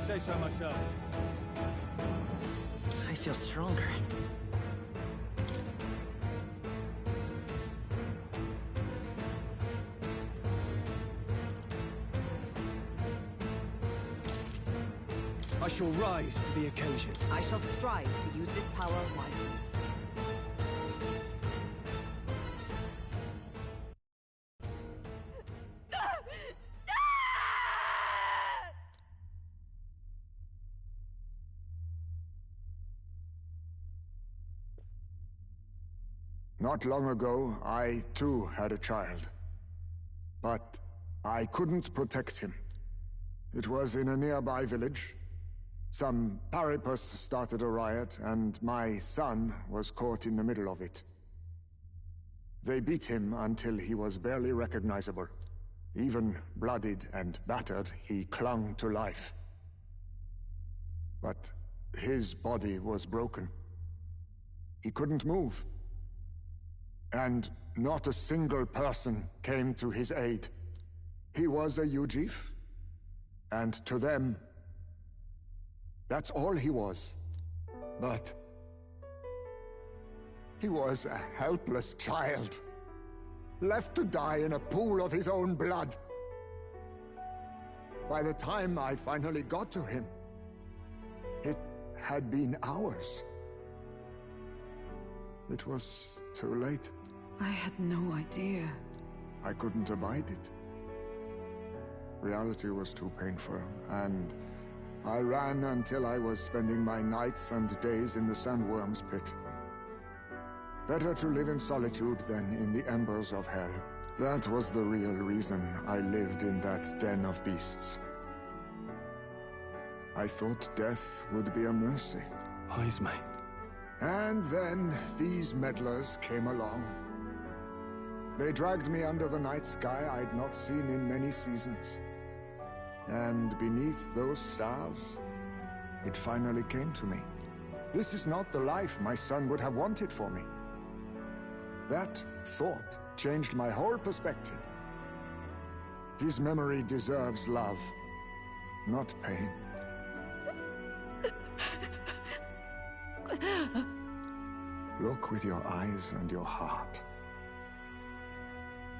say so myself. I feel stronger. I shall rise to the occasion. I shall strive to use this power wisely. Not long ago, I too had a child. But I couldn't protect him. It was in a nearby village. Some paripus started a riot, and my son was caught in the middle of it. They beat him until he was barely recognizable. Even bloodied and battered, he clung to life. But his body was broken. He couldn't move. And not a single person came to his aid. He was a Ujif, and to them, that's all he was. But he was a helpless child, left to die in a pool of his own blood. By the time I finally got to him, it had been hours. It was too late. I had no idea. I couldn't abide it. Reality was too painful, and I ran until I was spending my nights and days in the sandworm's pit. Better to live in solitude than in the embers of hell. That was the real reason I lived in that den of beasts. I thought death would be a mercy. Heisme. And then these meddlers came along. They dragged me under the night sky I'd not seen in many seasons. And beneath those stars, it finally came to me. This is not the life my son would have wanted for me. That thought changed my whole perspective. His memory deserves love, not pain. Look with your eyes and your heart.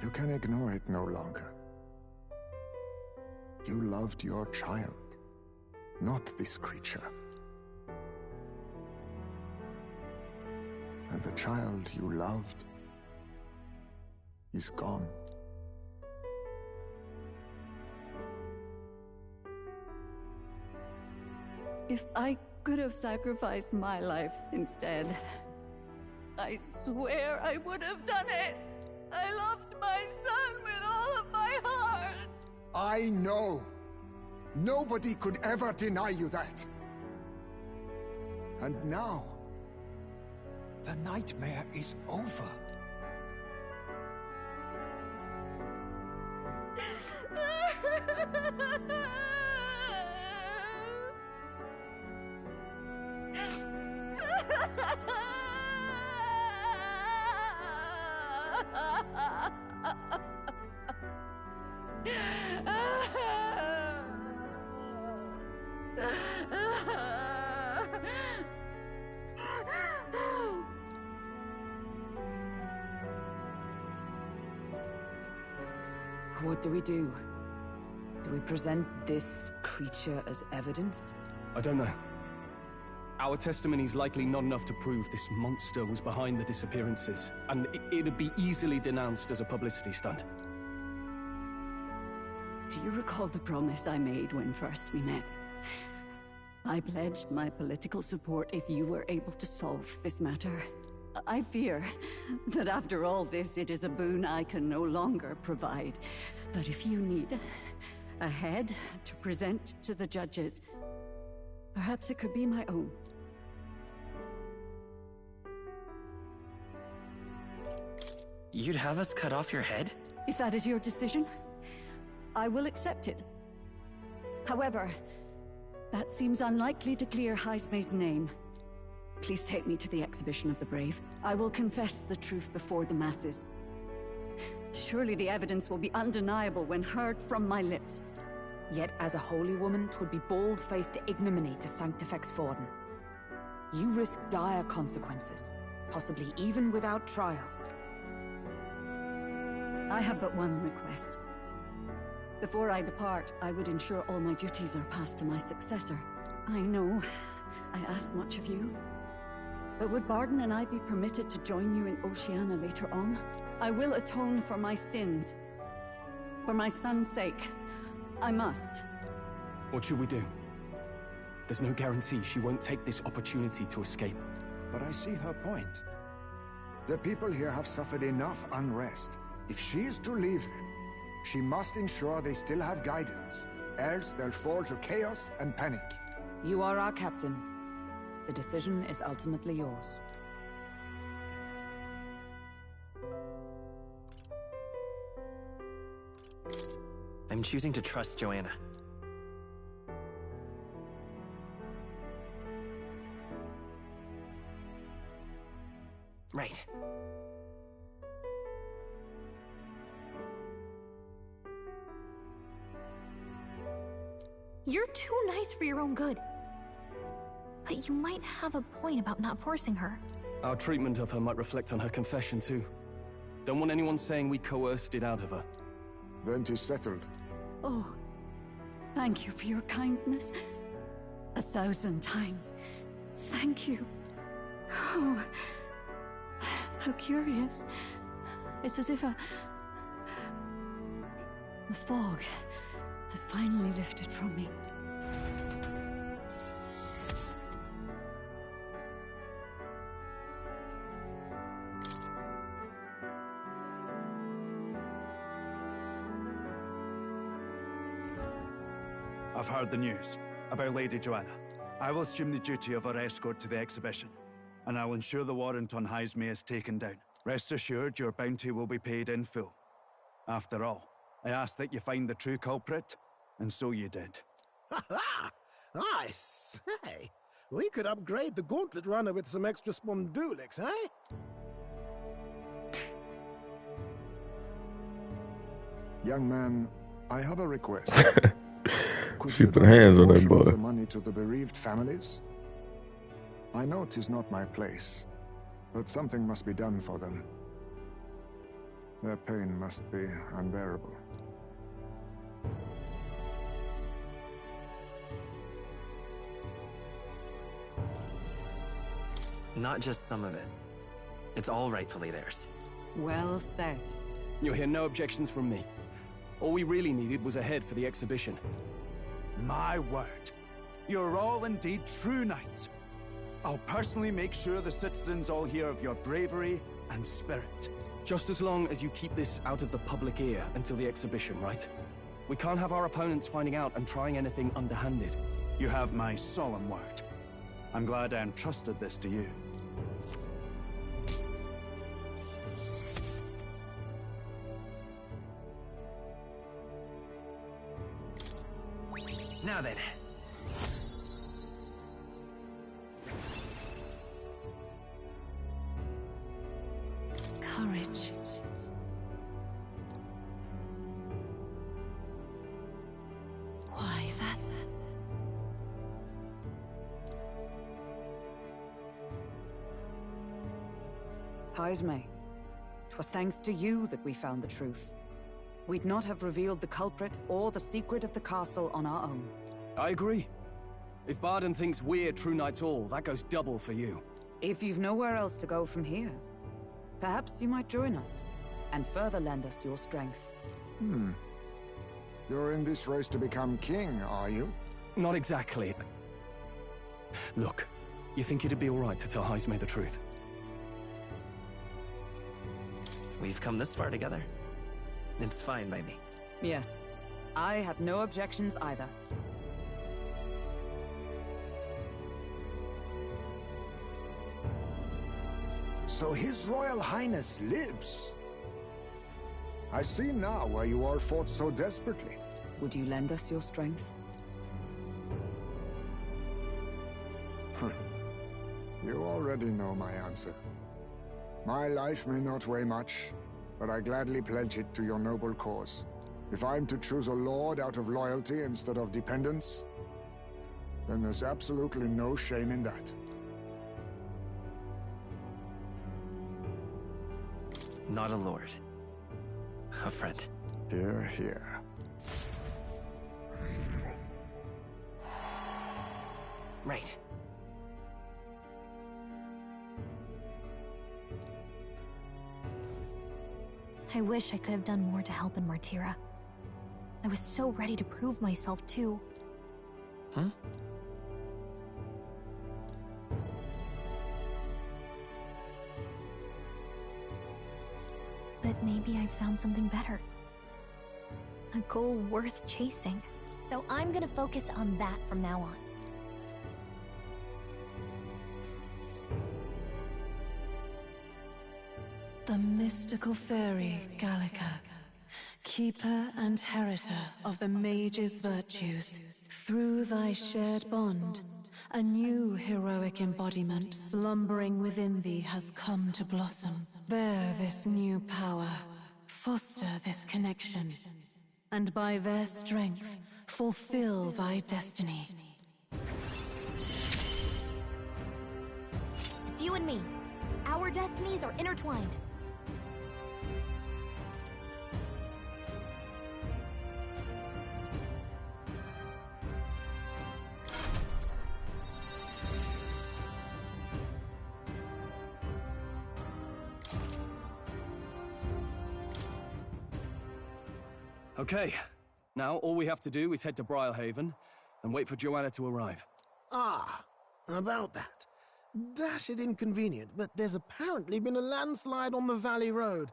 You can ignore it no longer. You loved your child, not this creature. And the child you loved is gone. If I could have sacrificed my life instead, I swear I would have done it! I loved my son with all of my heart! I know! Nobody could ever deny you that! And now, the nightmare is over. What do we do? Do we present this creature as evidence? I don't know. Our testimony's likely not enough to prove this monster was behind the disappearances, and it'd be easily denounced as a publicity stunt. Do you recall the promise I made when first we met? I pledged my political support if you were able to solve this matter. I fear that after all this, it is a boon I can no longer provide. But if you need a head to present to the judges, perhaps it could be my own. You'd have us cut off your head? If that is your decision, I will accept it. However, that seems unlikely to clear Heisme's name. Please take me to the exhibition of the brave. I will confess the truth before the masses. Surely the evidence will be undeniable when heard from my lips. Yet as a holy woman, 'twould be bold-faced ignominy to sanctifex Forden. You risk dire consequences, possibly even without trial. I have but one request. Before I depart, I would ensure all my duties are passed to my successor. I know I ask much of you, but would Barden and I be permitted to join you in Oceania later on? I will atone for my sins. For my son's sake, I must. What should we do? There's no guarantee she won't take this opportunity to escape. But I see her point. The people here have suffered enough unrest. If she is to leave them, she must ensure they still have guidance, else they'll fall to chaos and panic. You are our captain. The decision is ultimately yours. I'm choosing to trust Joanna. Right. You're too nice for your own good. But you might have a point about not forcing her. Our treatment of her might reflect on her confession too. Don't want anyone saying we coerced it out of her. Then 'tis settled. Oh, thank you for your kindness. 1,000 times. Thank you. Oh, how curious. It's as if the fog has finally lifted from me. I've heard the news about Lady Joanna. I will assume the duty of her escort to the exhibition, and I'll ensure the warrant on Hyzme is taken down. Rest assured, your bounty will be paid in full. After all, I asked that you find the true culprit, and so you did. Ha ha! I say, we could upgrade the gauntlet runner with some extra spondulics, eh? Young man, I have a request. Could Keep you the donate hands a on that portion of boy. the money to the bereaved families? I know 'tis not my place, but something must be done for them. Their pain must be unbearable. Not just some of it. It's all rightfully theirs. Well said. You'll hear no objections from me. All we really needed was a head for the exhibition. My word. You're all indeed true knights. I'll personally make sure the citizens all hear of your bravery and spirit. Just as long as you keep this out of the public ear until the exhibition, right? We can't have our opponents finding out and trying anything underhanded. You have my solemn word. I'm glad I entrusted this to you. Now then. Courage. Why, that's... Hyzme, 'twas thanks to you that we found the truth. We'd not have revealed the culprit or the secret of the castle on our own. I agree. If Barden thinks we're true knights all, that goes double for you. If you've nowhere else to go from here, perhaps you might join us, and further lend us your strength. You're in this race to become king, are you? Not exactly. Look, you think it'd be alright to tell Hyzme the truth? We've come this far together. It's fine by me. Yes, I have no objections either. So His Royal Highness lives. I see now why you all fought so desperately. Would you lend us your strength? You already know my answer. My life may not weigh much, but I gladly pledge it to your noble cause. If I'm to choose a lord out of loyalty instead of dependence, then there's absolutely no shame in that. Not a lord. A friend. Hear, hear. Right. I wish I could have done more to help in Martira. I was so ready to prove myself, too. Hmm? But maybe I found something better. A goal worth chasing. So I'm gonna focus on that from now on. The mystical fairy, Gallica, keeper and heritor of the mage's virtues. Through thy shared bond, a new heroic embodiment slumbering within thee has come to blossom. Bear this new power, foster this connection, and by their strength, fulfill thy destiny. It's you and me. Our destinies are intertwined. Okay, now all we have to do is head to Briarhaven and wait for Joanna to arrive. Ah, about that. Dash it inconvenient, but there's apparently been a landslide on the Valley Road.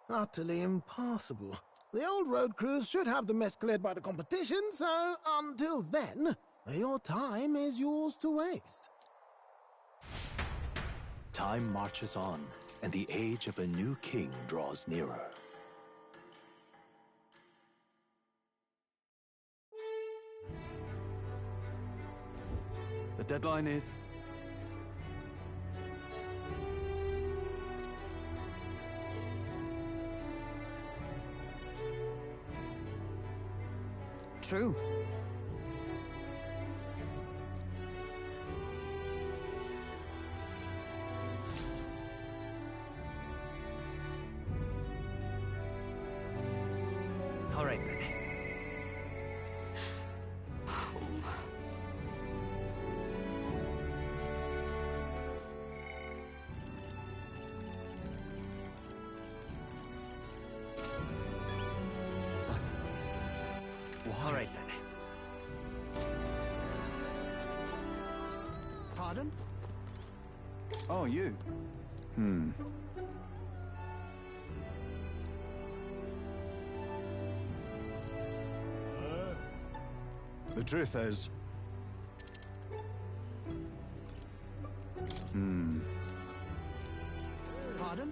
Utterly impassable. The old road crews should have the mess cleared by the competition, so until then, your time is yours to waste. Time marches on, and the age of a new king draws nearer. The deadline is... True. All right, then. All right, then. Pardon? Oh, you. The truth is... Pardon?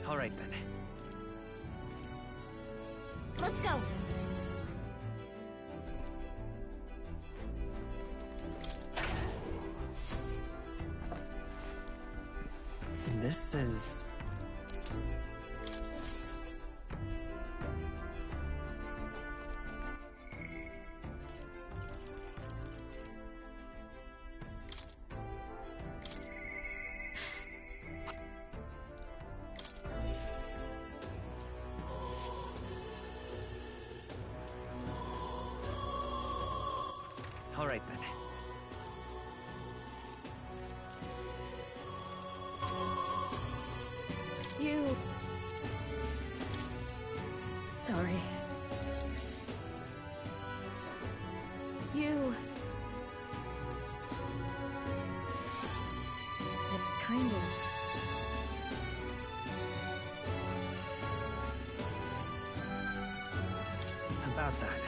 All right, then. Let's go. This is... All right, then. You... Sorry. You... It's kind of... About that.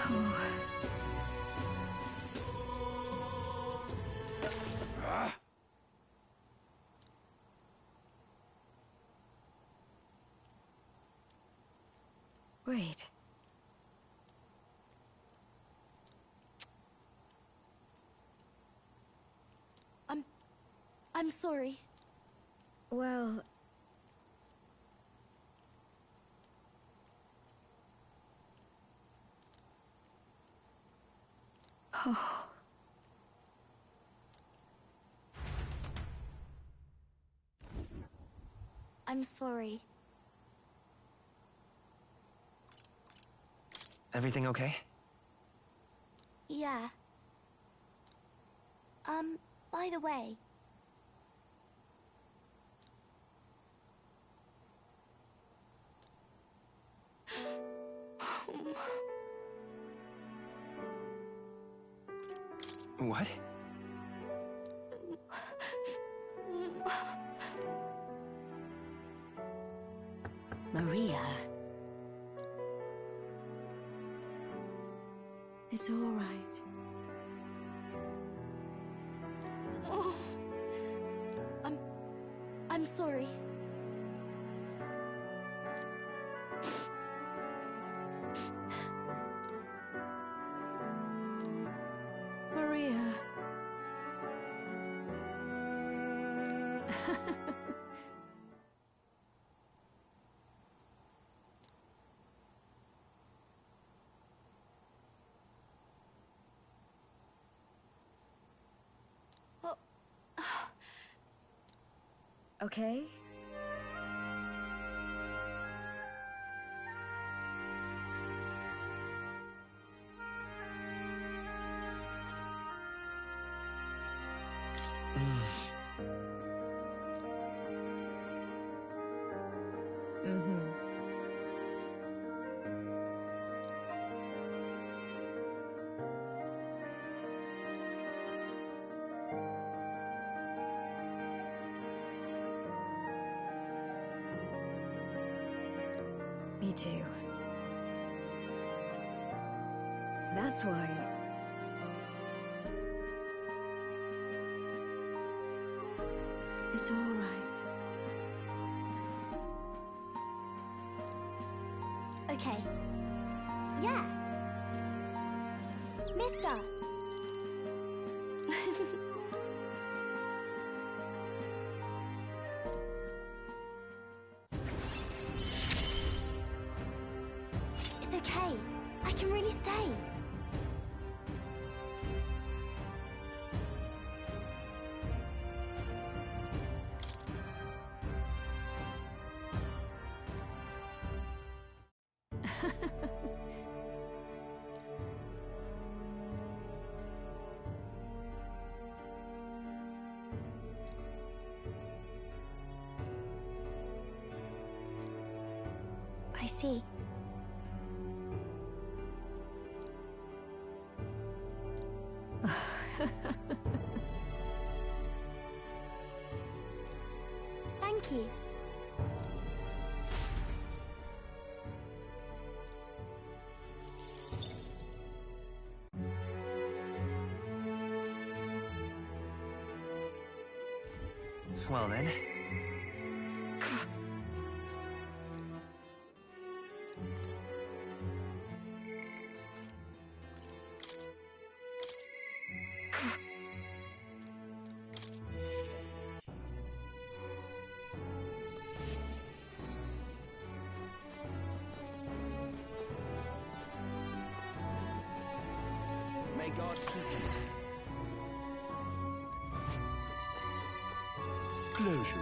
Oh. Wait. I'm sorry. Well... Oh. I'm sorry. Everything okay? Yeah. By the way... What? Maria. It's all right. Oh. I'm sorry. Maria. Okay? Me too. That's why... It's all right. Okay. Yeah. Mister! It's okay. I can really stay. I see. Thank you. Well then. May God keep you. Closure.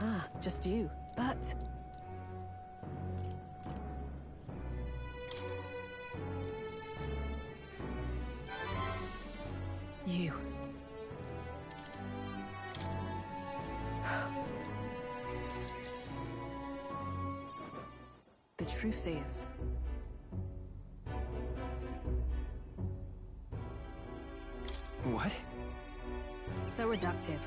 Ah, just you. But... The truth is... What? So reductive.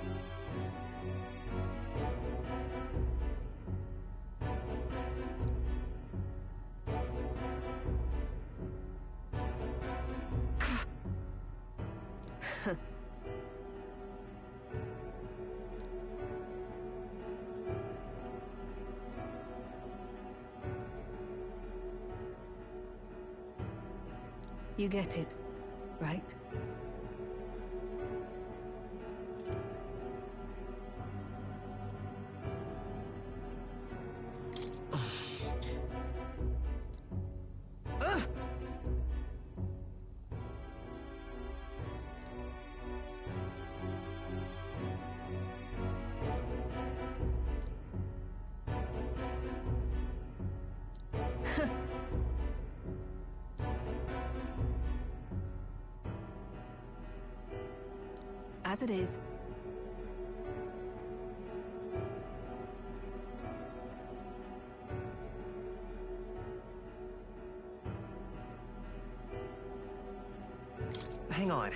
You get it, right? As it is. Hang on.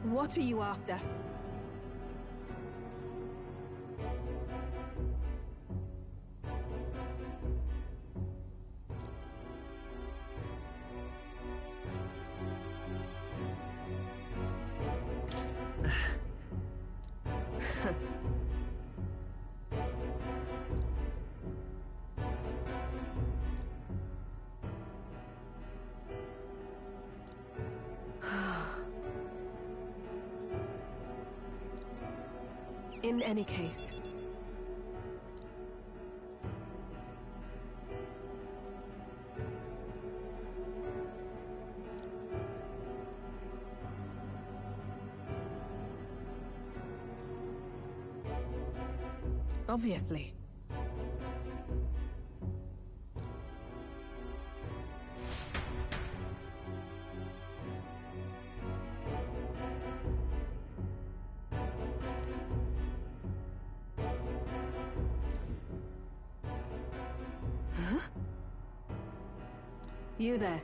What are you after? In any case... Obviously. Huh? You there.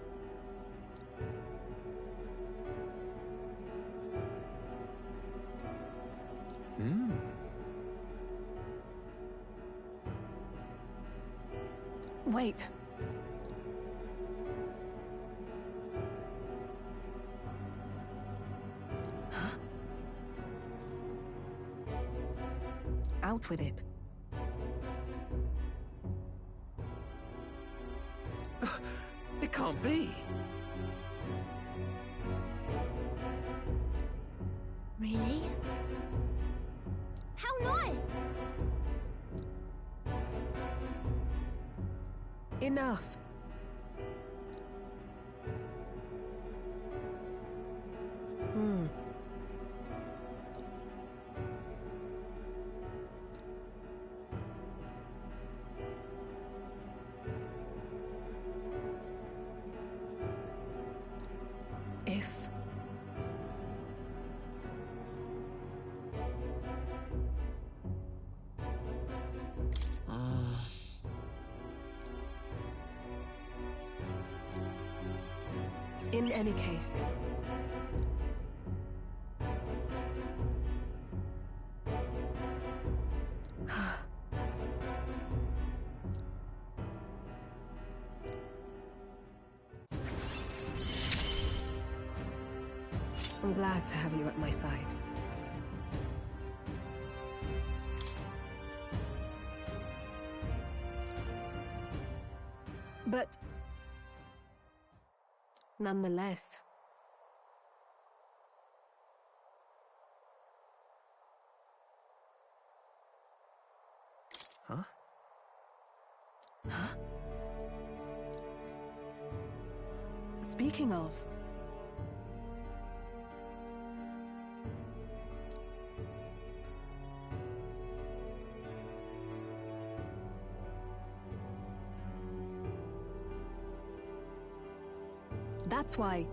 Wait. Huh? Out with it. It can't be. Really? How nice! Enough. If... In any case... I'm glad to have you at my side. But... nonetheless... Huh? Huh? Speaking of... That's why...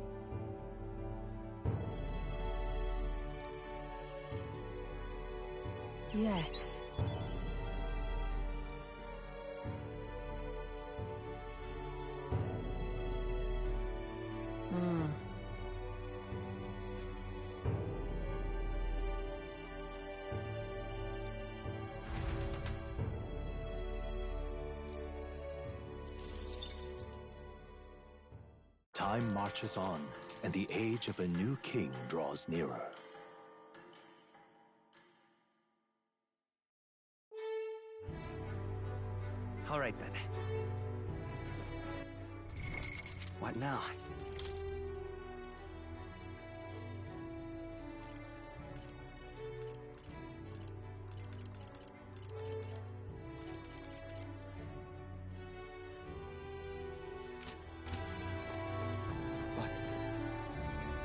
Yes. Time marches on, and the age of a new king draws nearer. All right then. What now?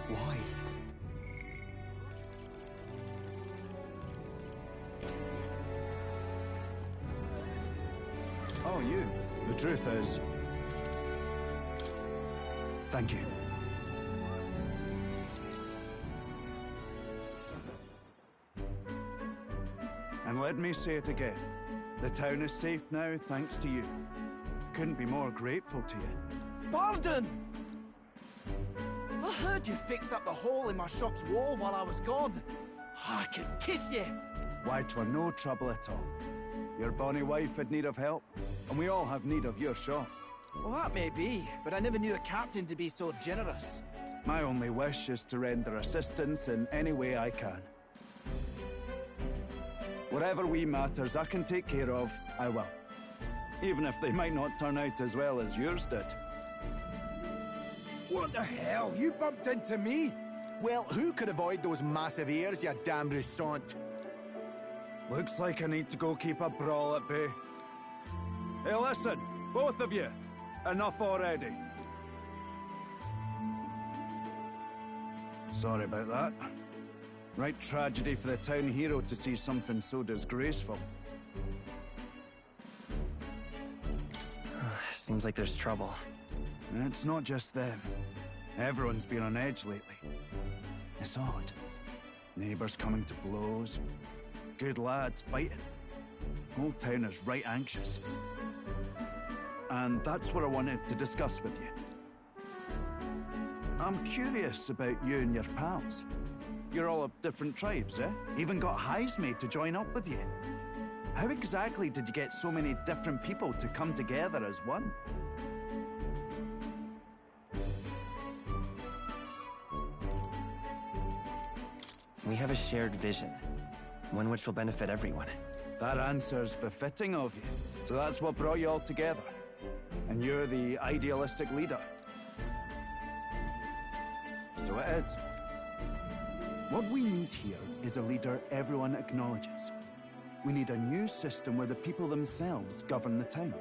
Why? Oh, you. The truth is... Thank you. And let me say it again. The town is safe now thanks to you. Couldn't be more grateful to you. Pardon! I heard you fixed up the hole in my shop's wall while I was gone. I could kiss you. Why, 'twere no trouble at all. Your bonny wife had need of help, and we all have need of your shop. Well, that may be, but I never knew a captain to be so generous. My only wish is to render assistance in any way I can. Whatever wee matters I can take care of, I will. Even if they might not turn out as well as yours did. What the hell? You bumped into me? Well, who could avoid those massive ears, you damn Rousant? Looks like I need to go keep a brawl at bay. Hey, listen, both of you. Enough already. Sorry about that. Right tragedy for the town hero to see something so disgraceful. Seems like there's trouble. It's not just them. Everyone's been on edge lately. It's odd. Neighbors coming to blows. Good lads fighting. Whole town is right anxious. And that's what I wanted to discuss with you. I'm curious about you and your pals. You're all of different tribes, eh? Even got Highsmade to join up with you. How exactly did you get so many different people to come together as one? We have a shared vision, one which will benefit everyone. That answer's befitting of you. So that's what brought you all together. And you're the idealistic leader. So it is. What we need here is a leader everyone acknowledges. We need a new system where the people themselves govern the town.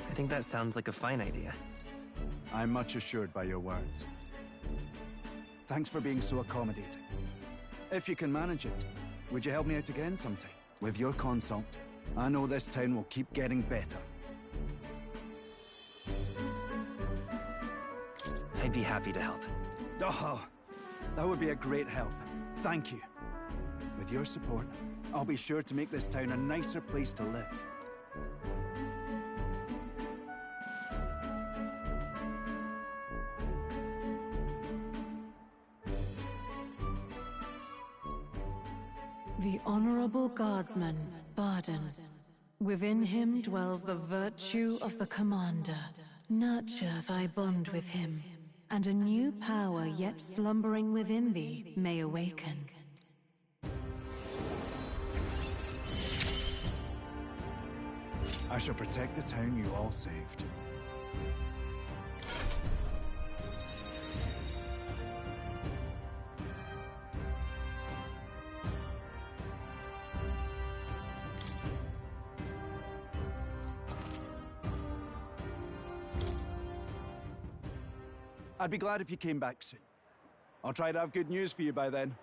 I think that sounds like a fine idea. I'm much assured by your words. Thanks for being so accommodating. If you can manage it, would you help me out again sometime? With your consult, I know this town will keep getting better. I'd be happy to help. Oh, that would be a great help. Thank you. With your support, I'll be sure to make this town a nicer place to live. The Honorable Guardsman, Barden. Within him dwells the virtue of the Commander. Nurture thy bond with him, and a new power yet slumbering within thee may awaken. I shall protect the town you all saved. I'd be glad if you came back soon. I'll try to have good news for you by then.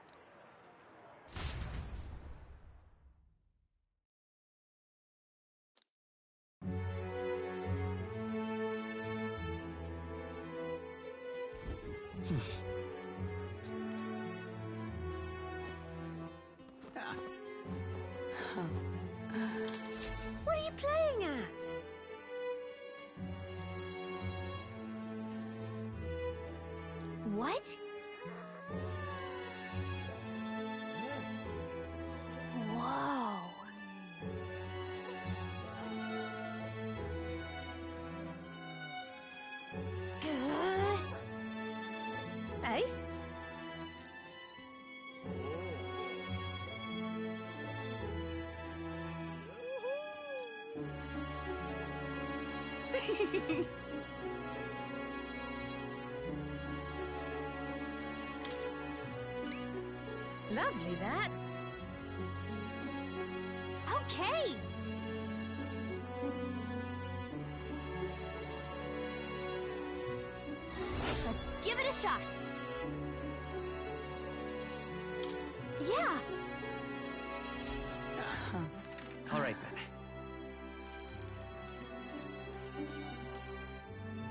What are you playing at? What? Whoa. Hey? Lovely, that. Okay. Let's give it a shot. Yeah. All right then.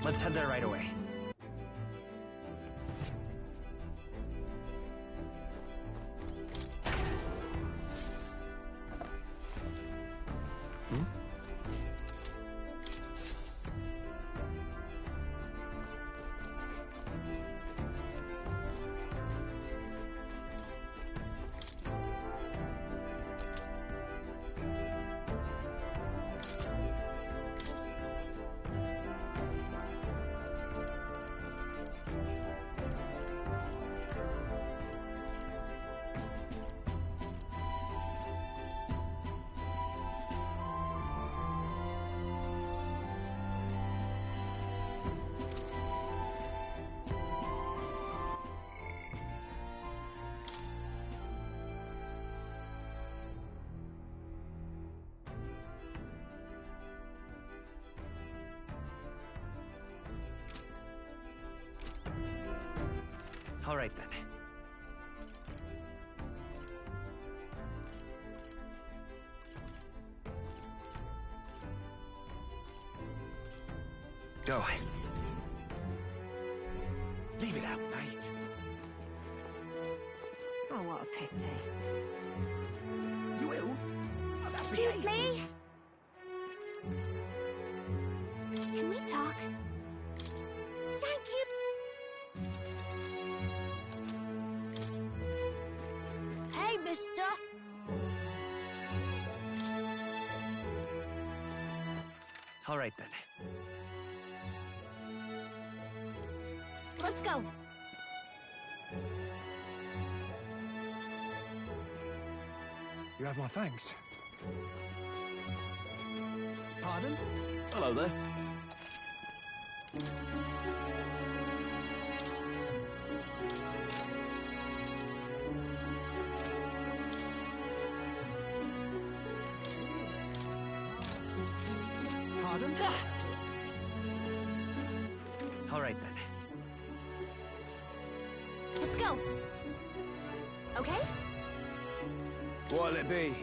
Let's head there right away. All right then. Go. Leave it out, mate. Oh, what a pity. You will? Oh, that'd be Excuse me? aces. Can we talk? Thank you. Hey, mister. All right then. Let's go. You have my thanks. Pardon? Hello there. Pardon? All right then. Let's go. Okay? What'll it be?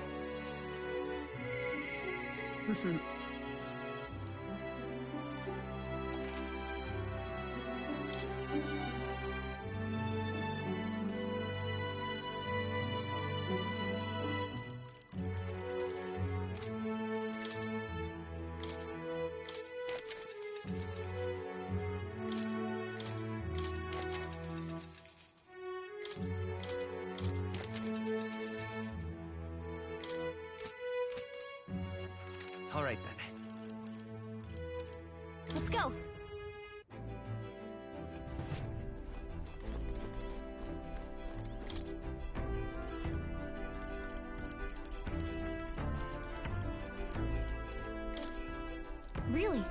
All right then. Let's go. Really?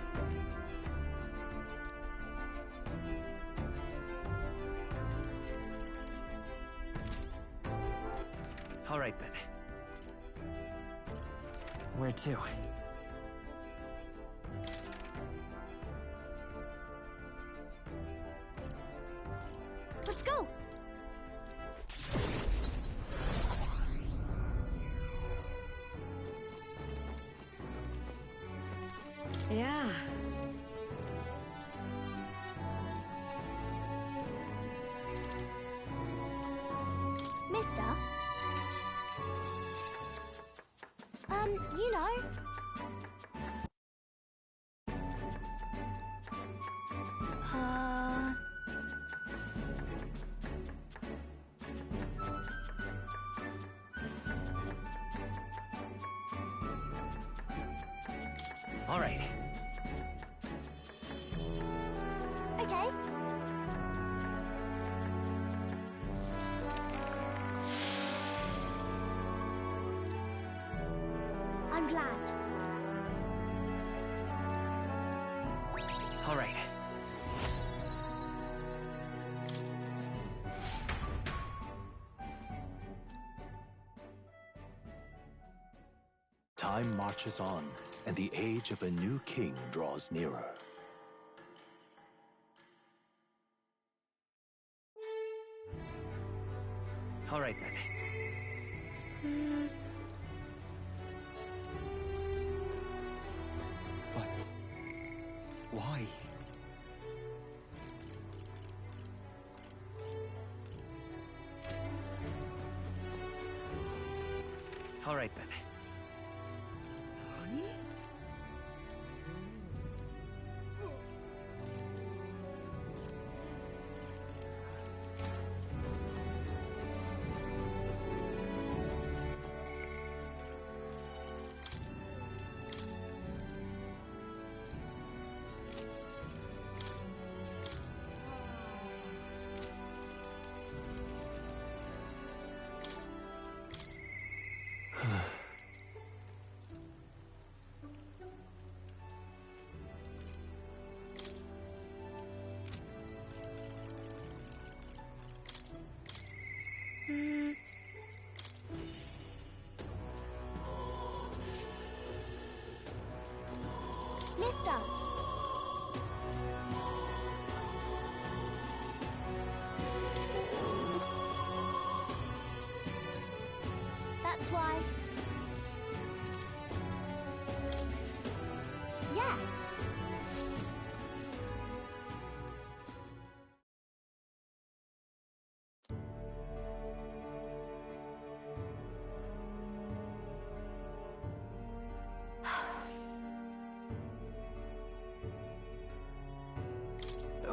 All right then. Where to? Let's go. Yeah. Mister? You know. All right. Okay. I'm glad. All right. Time marches on, and the age of a new king draws nearer. All right, then. But why? All right, then. Mister! That's why. Yeah.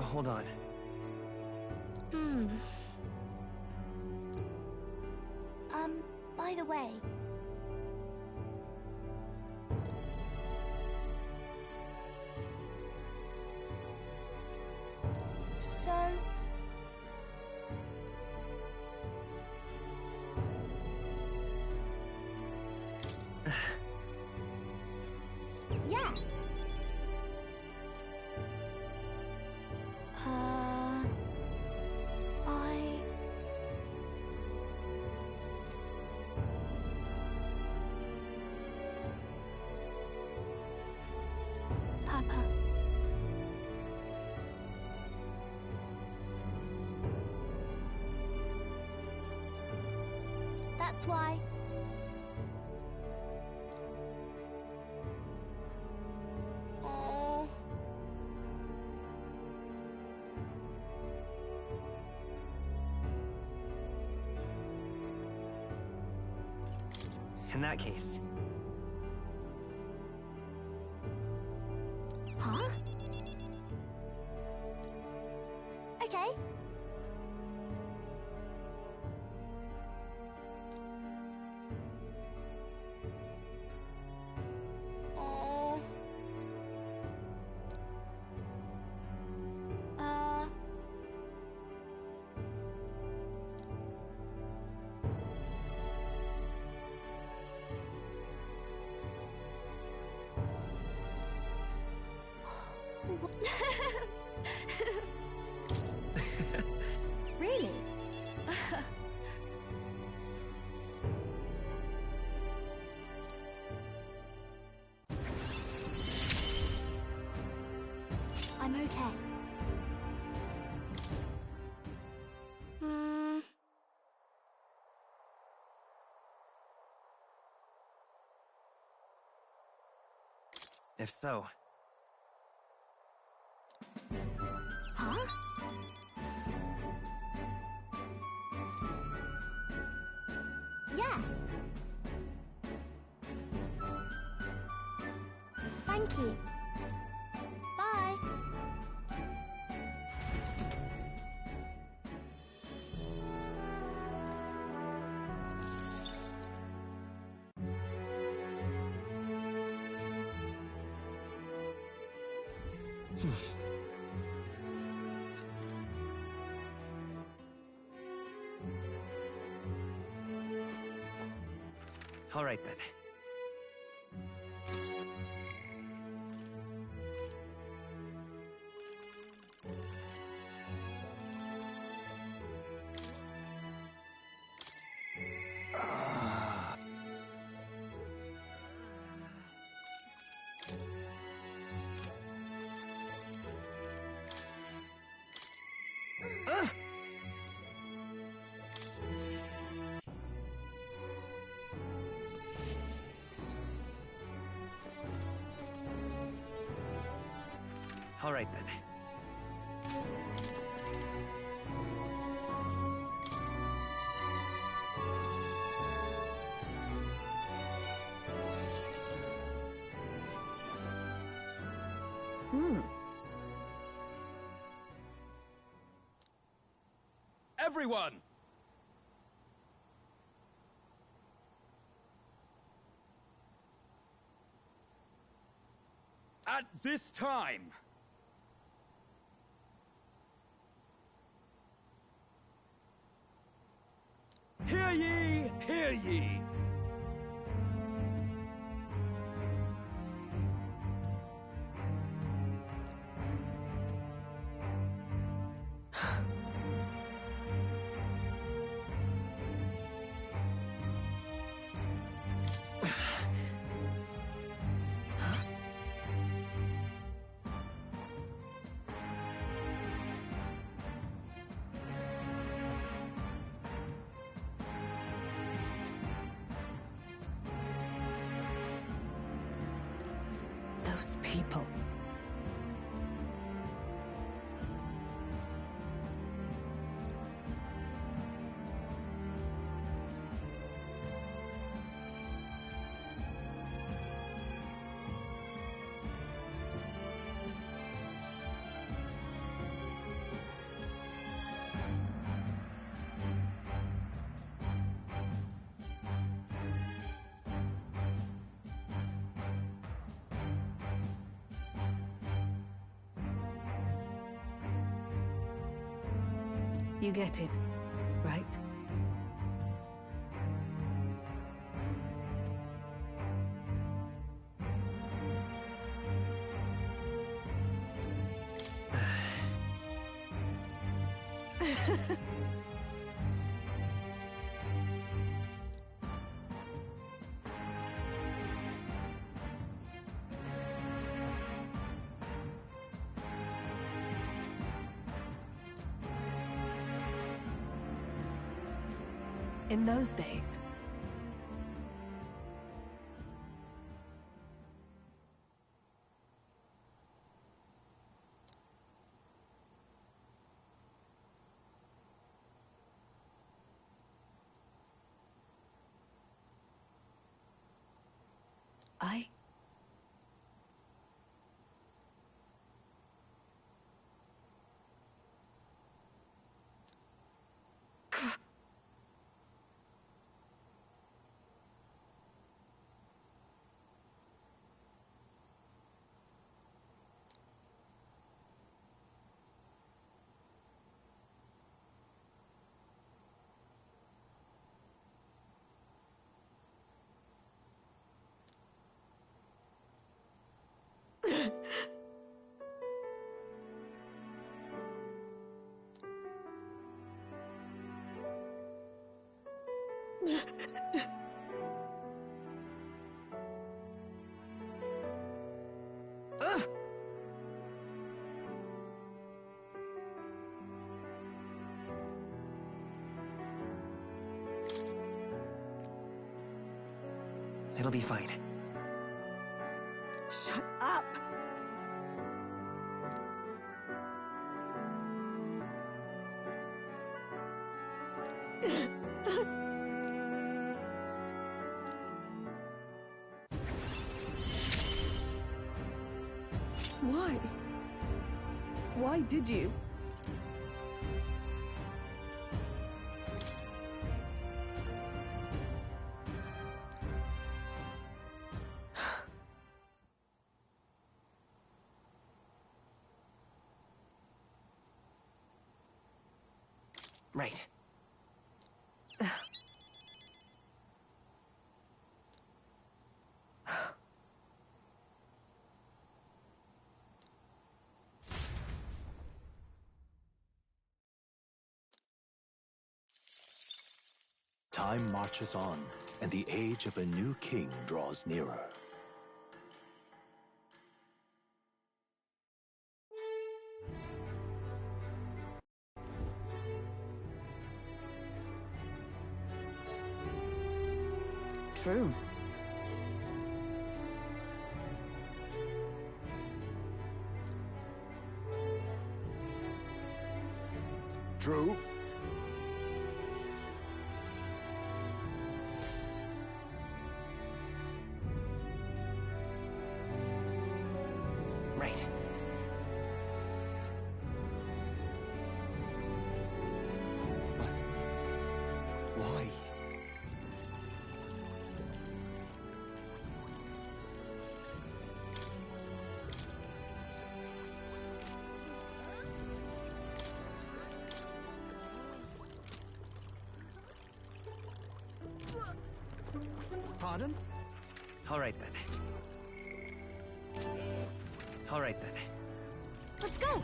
Hold on. By the way. So... yeah. Papa. That's why. Oh. In that case. Huh? Okay. Oh. Really? I'm okay. If so. Huh? Yeah. Thank you. Bye. All right then. All right then. Everyone! At this time, hear ye, hear ye! Those people. You get it, right? In those days, I... It'll be fine. Shut up! Why? Why did you? Right. Time marches on, and the age of a new king draws nearer. True. True. Right. But why? Pardon? All right then. All right then. Let's go!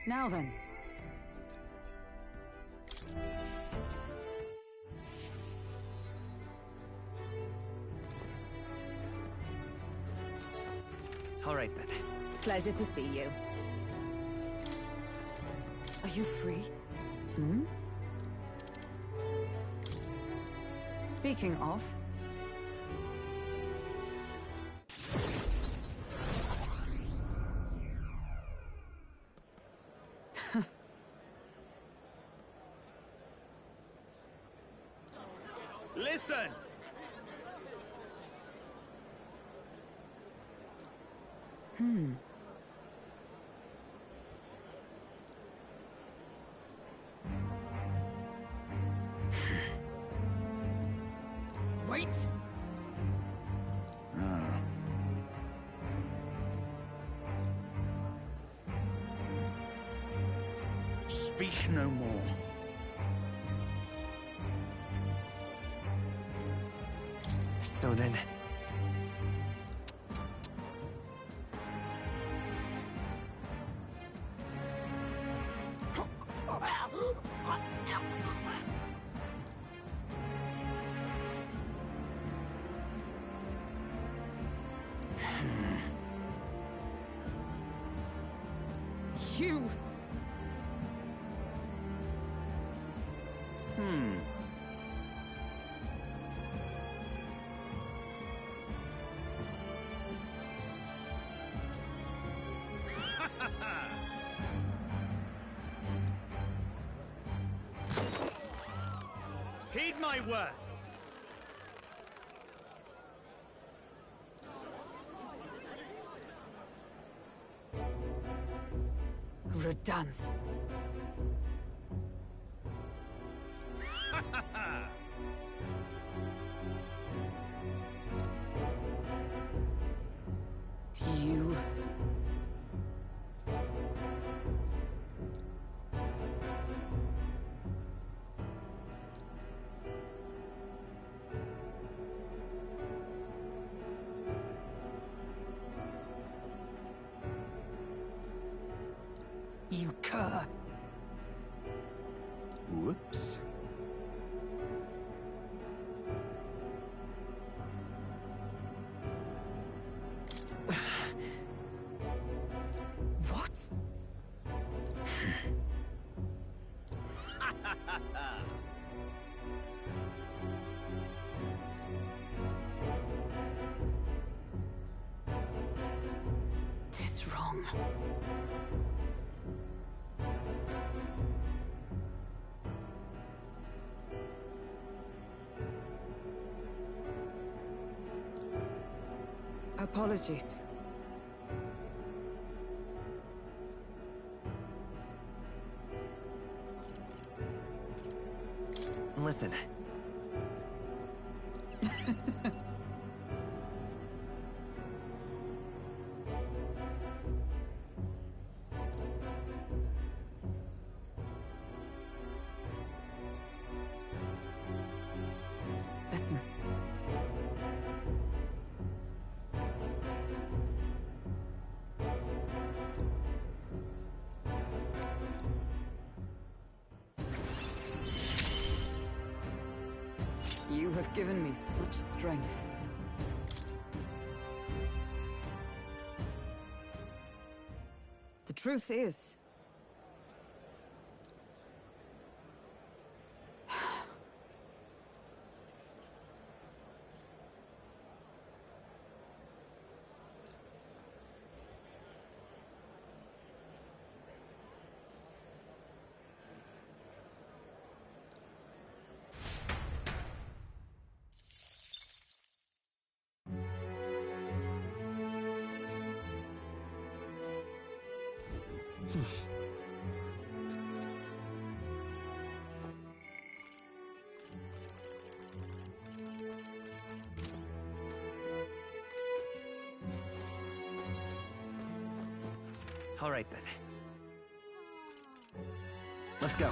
Now then. All right then. Pleasure to see you. Are you free? Hmm? Speaking of... Listen! Wait! Speak no more. So then... You... Heed my words. Redanth. You... You cur. Whoops. What? This wrong. Apologies. Listen. Listen. You have given me such strength. The truth is, All right, then. Let's go.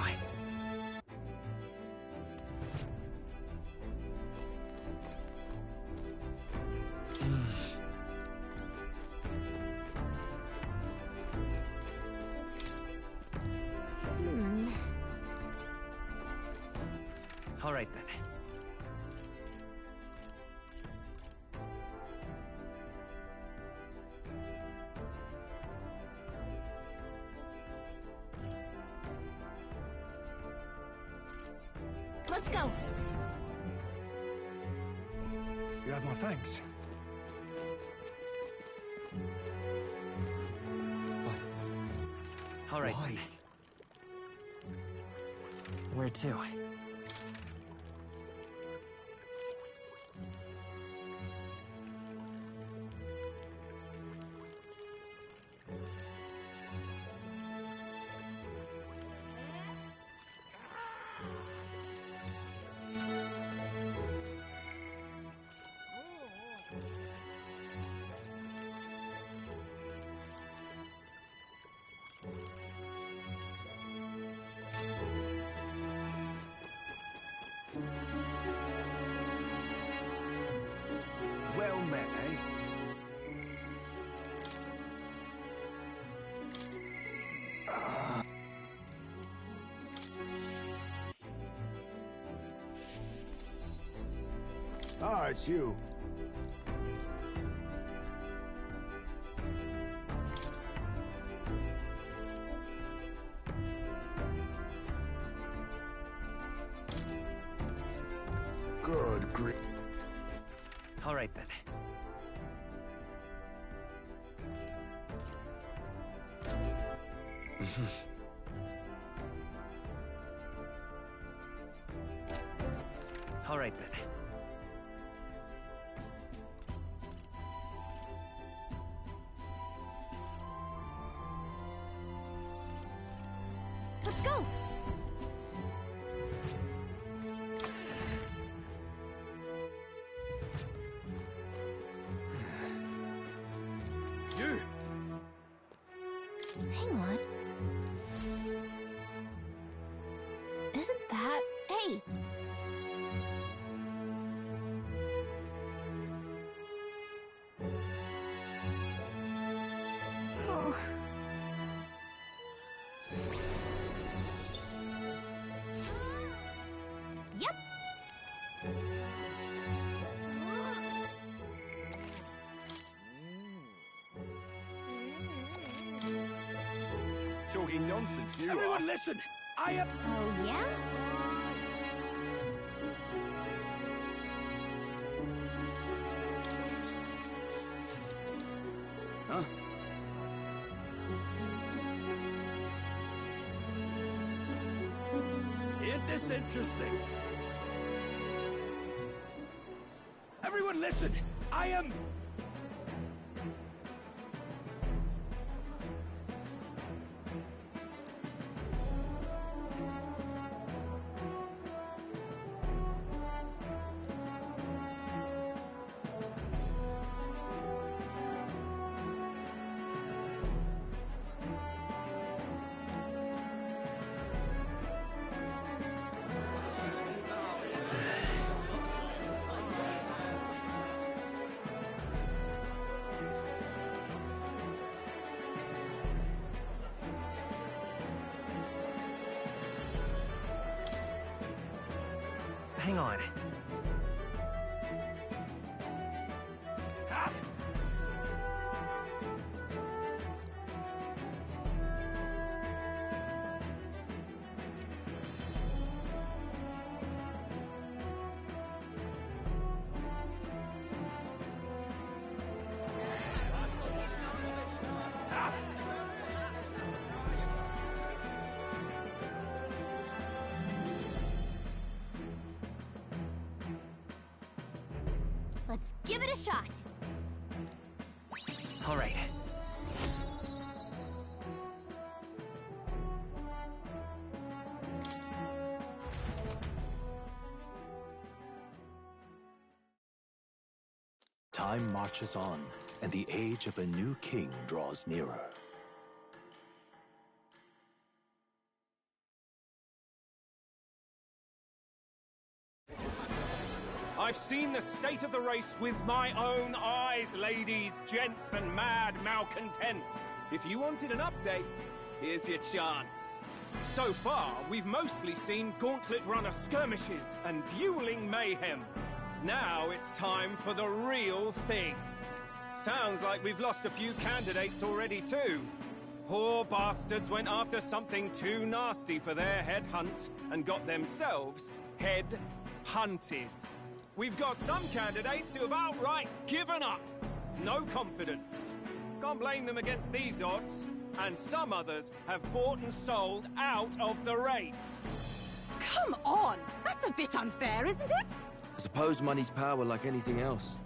All right, then. Let's go. You have my thanks. All right. Why? Where to? Well met, eh? Ah, it's you. Good grief. All right, then. All right, then. Let's go. You! Hang on. Isn't that... Hey! Oh. Yep. Talking nonsense, you Everyone are. listen! I am... Oh, yeah? Huh? Ain't this interesting? Everyone listen! I am... hang on. Let's give it a shot. All right. Time marches on, and the age of a new king draws nearer. I've seen the state of the race with my own eyes, ladies, gents, and mad malcontents. If you wanted an update, here's your chance. So far, we've mostly seen gauntlet runner skirmishes and dueling mayhem. Now it's time for the real thing. Sounds like we've lost a few candidates already too. Poor bastards went after something too nasty for their head hunt and got themselves head hunted. We've got some candidates who have outright given up. No confidence. Can't blame them against these odds. And some others have bought and sold out of the race. Come on! That's a bit unfair, isn't it? I suppose money's power like anything else.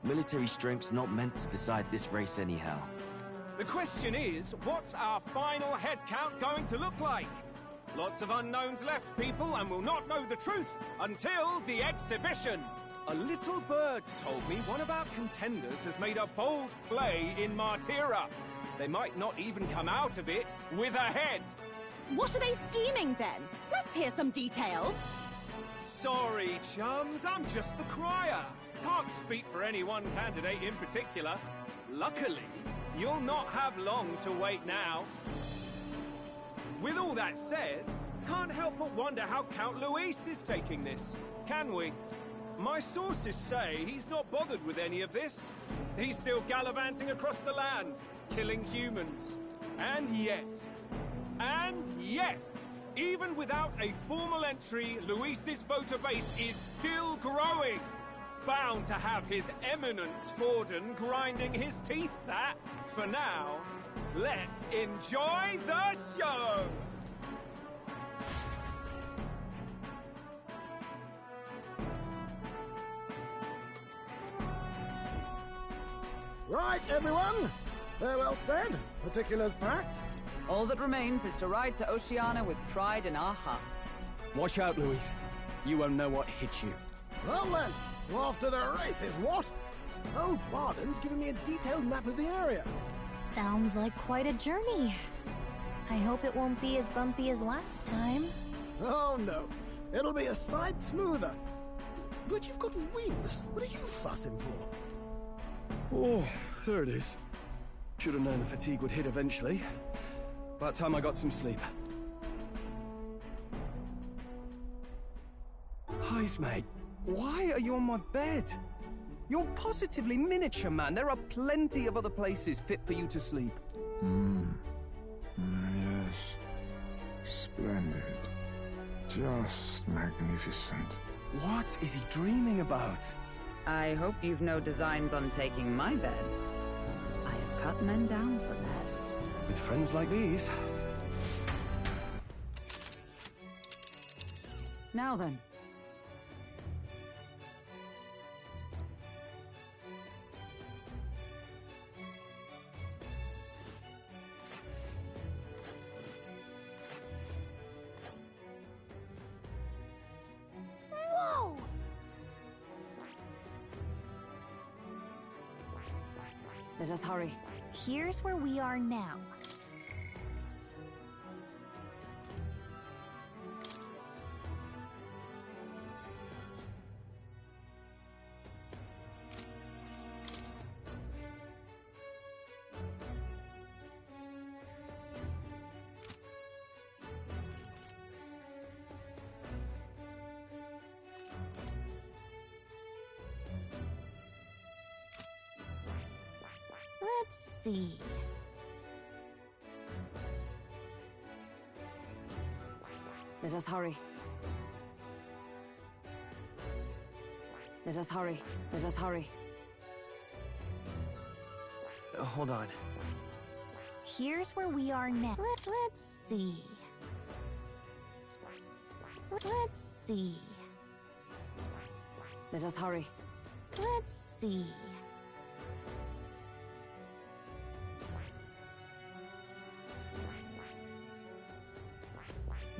Military strength's not meant to decide this race anyhow. The question is, what's our final head count going to look like? Lots of unknowns left, people, and we'll not know the truth until the exhibition. A little bird told me one of our contenders has made a bold play in Martira. They might not even come out of it with a head. What are they scheming then? Let's hear some details. Sorry, chums, I'm just the crier. Can't speak for any one candidate in particular. Luckily, you'll not have long to wait now. With all that said, can't help but wonder how Count Luis is taking this, can we? My sources say he's not bothered with any of this. He's still gallivanting across the land, killing humans. And yet, even without a formal entry, Luis's voter base is still growing. Bound to have his eminence Forden grinding his teeth that, for now, let's enjoy the show! Right, everyone. Farewell said, particulars packed. All that remains is to ride to Oceania with pride in our hearts. Watch out, Luis. You won't know what hit you. Well then, off to the races, what? Old Barden's given me a detailed map of the area. Sounds like quite a journey. I hope it won't be as bumpy as last time. Oh no, it'll be a sight smoother. But you've got wings. What are you fussing for? Oh, there it is. Should have known the fatigue would hit eventually. By the time I got some sleep. Heis, mate. Why are you on my bed? You're positively miniature, man. There are plenty of other places fit for you to sleep. Yes. Splendid. Just magnificent. What is he dreaming about? I hope you've no designs on taking my bed. I have cut men down for less. With friends like these. Now then. Whoa! Let us hurry. Here's where we are now. Let's see. Let us hurry. Let us hurry. Let us hurry. Hold on. Here's where we are now. Let's see. Let's see. Let us hurry. Let's see.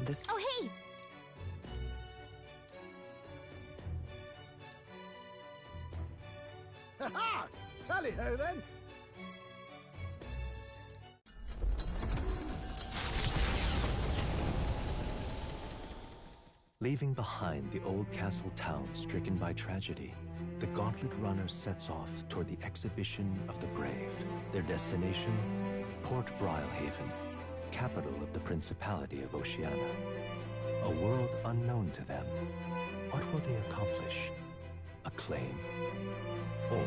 This. Oh, hey! Ha-ha! Tally-ho, then! Leaving behind the old castle town stricken by tragedy, the Gauntlet Runner sets off toward the exhibition of the brave. Their destination, Port Brilehaven, capital of the Principality of Oceania. A world unknown to them. What will they accomplish? Acclaim? Or...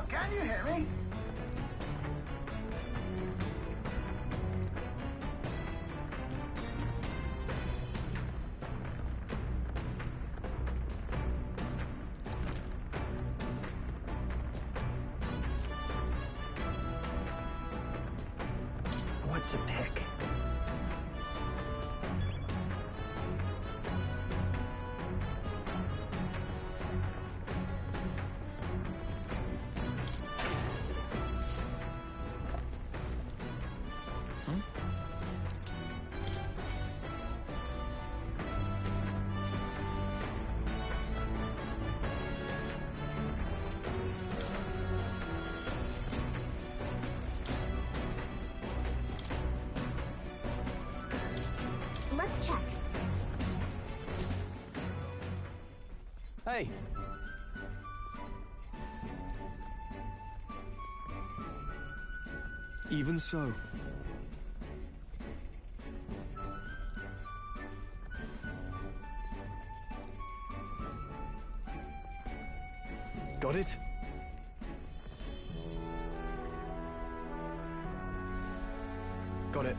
Can you hear me? What to pick? Let's check. Hey! Even so. Got it? Got it.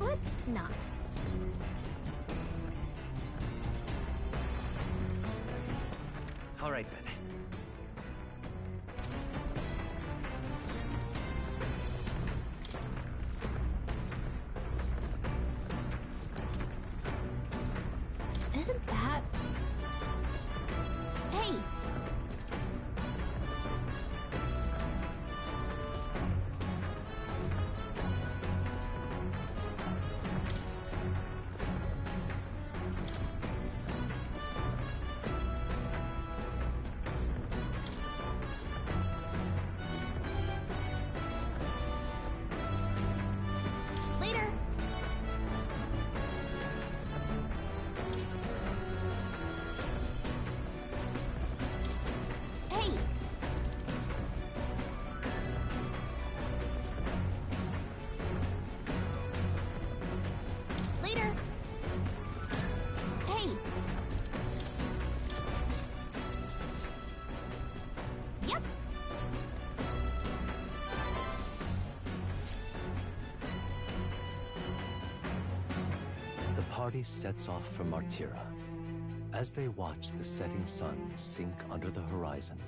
Let's not. All right, then. Isn't that... Hey! Later! Hey! Later! Hey! Yep! The party sets off for Martira. As they watch the setting sun sink under the horizon,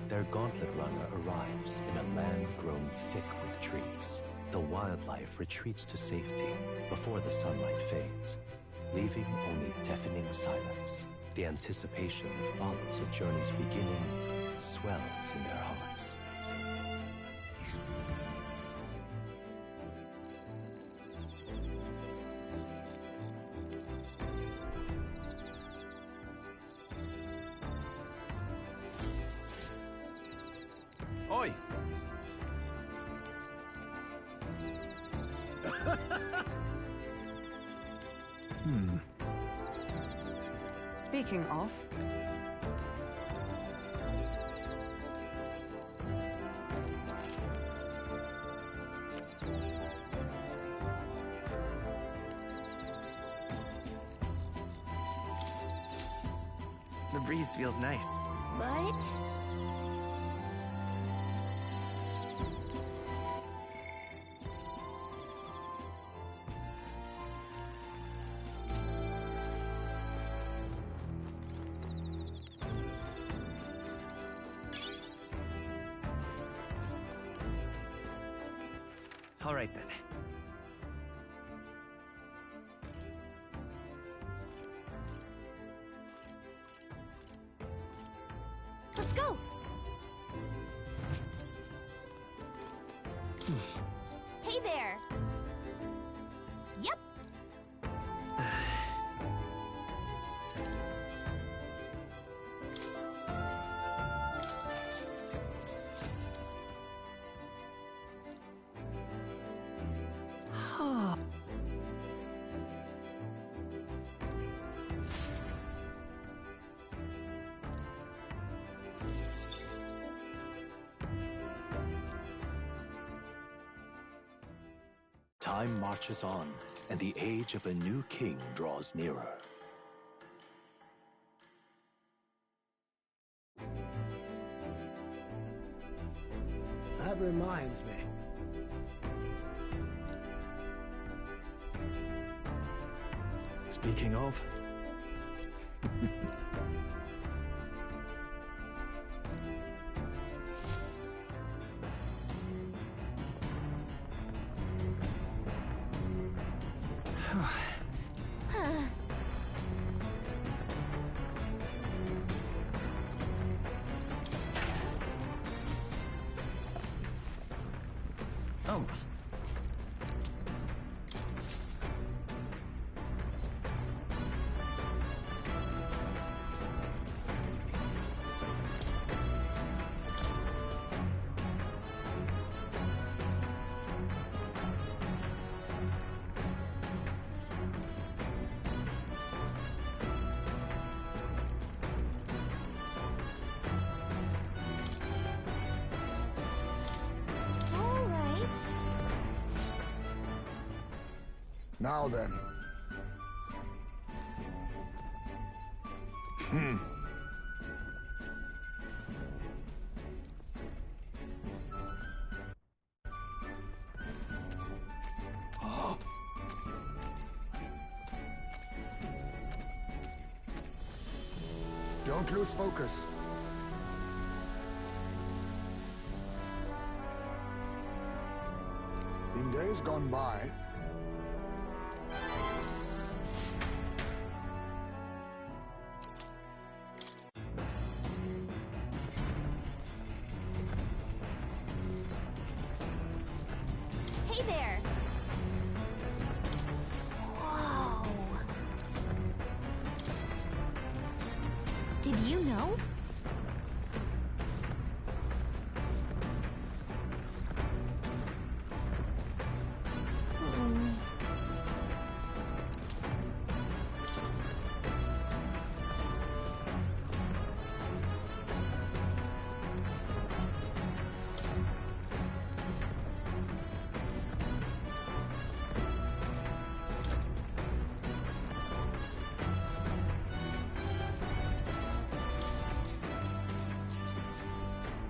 their Gauntlet Runner arrives in a land grown thick with trees. The wildlife retreats to safety before the sunlight fades, leaving only deafening silence. The anticipation that follows a journey's beginning swells in their hearts. Oi! Speaking of... The breeze feels nice. But... All right then. Let's go! Hey there! Yep! Time marches on, and the age of a new king draws nearer. That reminds me. Speaking of... Oh. Now then. Don't lose focus. In days gone by, Hey there! Whoa! Did you know?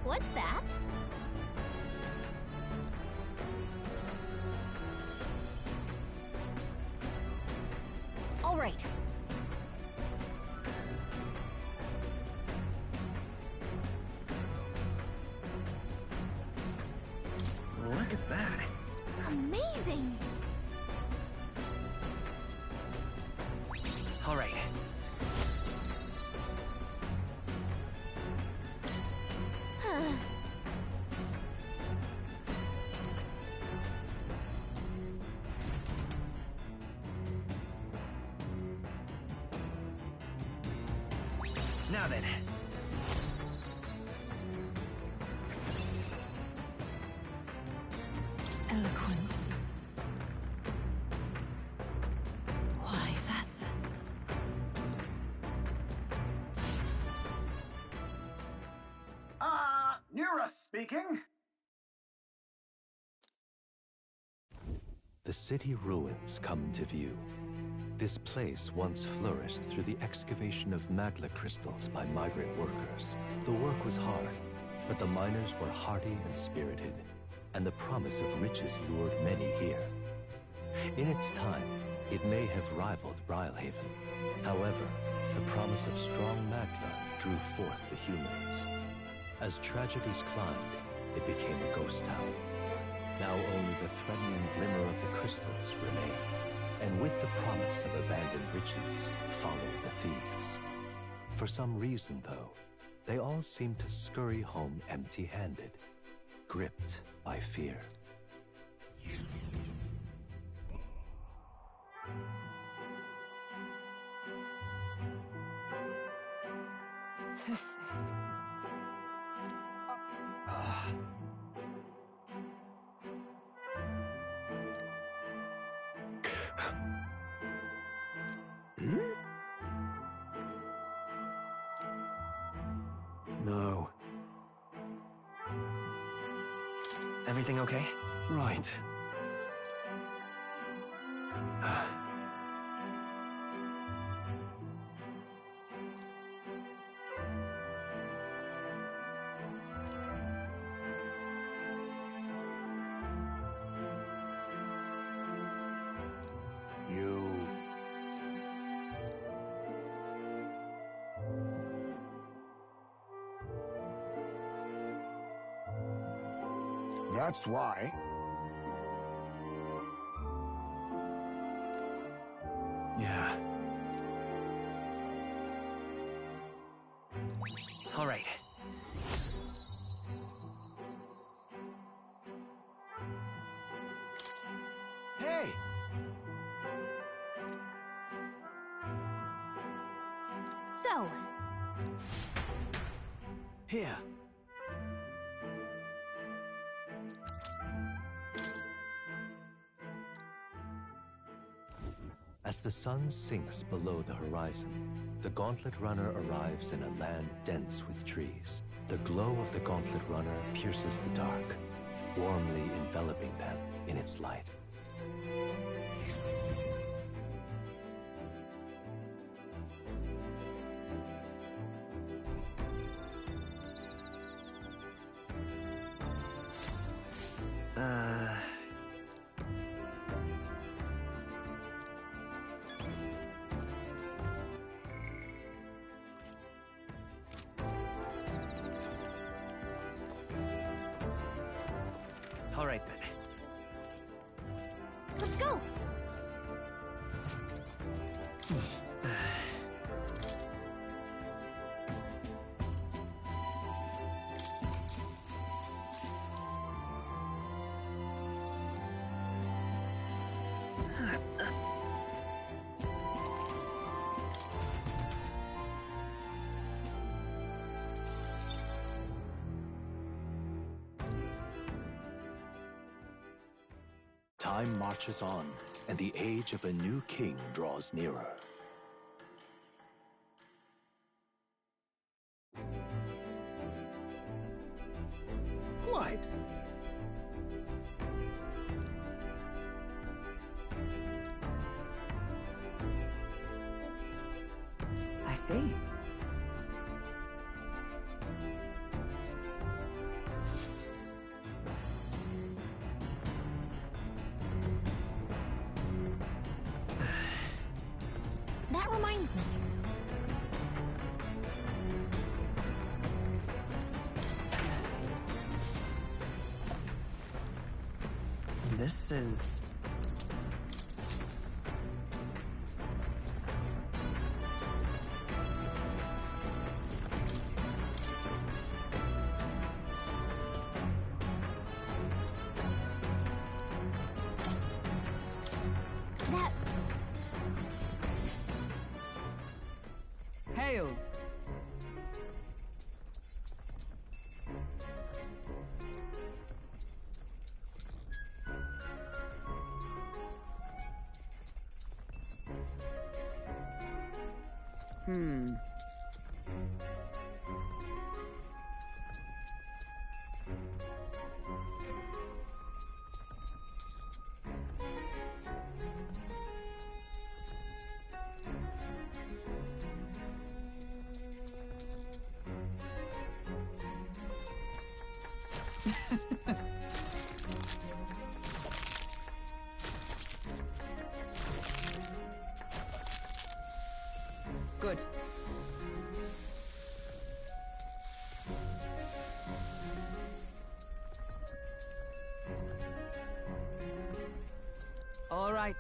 What's that? All right. Look at that. Amazing! All right. Now then. Eloquence. Cyrus speaking. The city ruins come to view. This place once flourished through the excavation of magla crystals by migrant workers. The work was hard, but the miners were hardy and spirited, and the promise of riches lured many here. In its time, it may have rivaled Brylehaven. However, the promise of strong magla drew forth the humans. As tragedies climbed, it became a ghost town. Now only the threatening glimmer of the crystals remain. And with the promise of abandoned riches followed the thieves. For some reason, though, they all seem to scurry home empty-handed, gripped by fear. This is... No. Everything okay? Right. That's why. Yeah. All right. Hey! So, Here. As the sun sinks below the horizon, the Gauntlet Runner arrives in a land dense with trees. The glow of the Gauntlet Runner pierces the dark, warmly enveloping them in its light. All right, then. let's go! Time marches on, and the age of a new king draws nearer. Quite. I see. That reminds me. This is... That... Hail! Good. All right.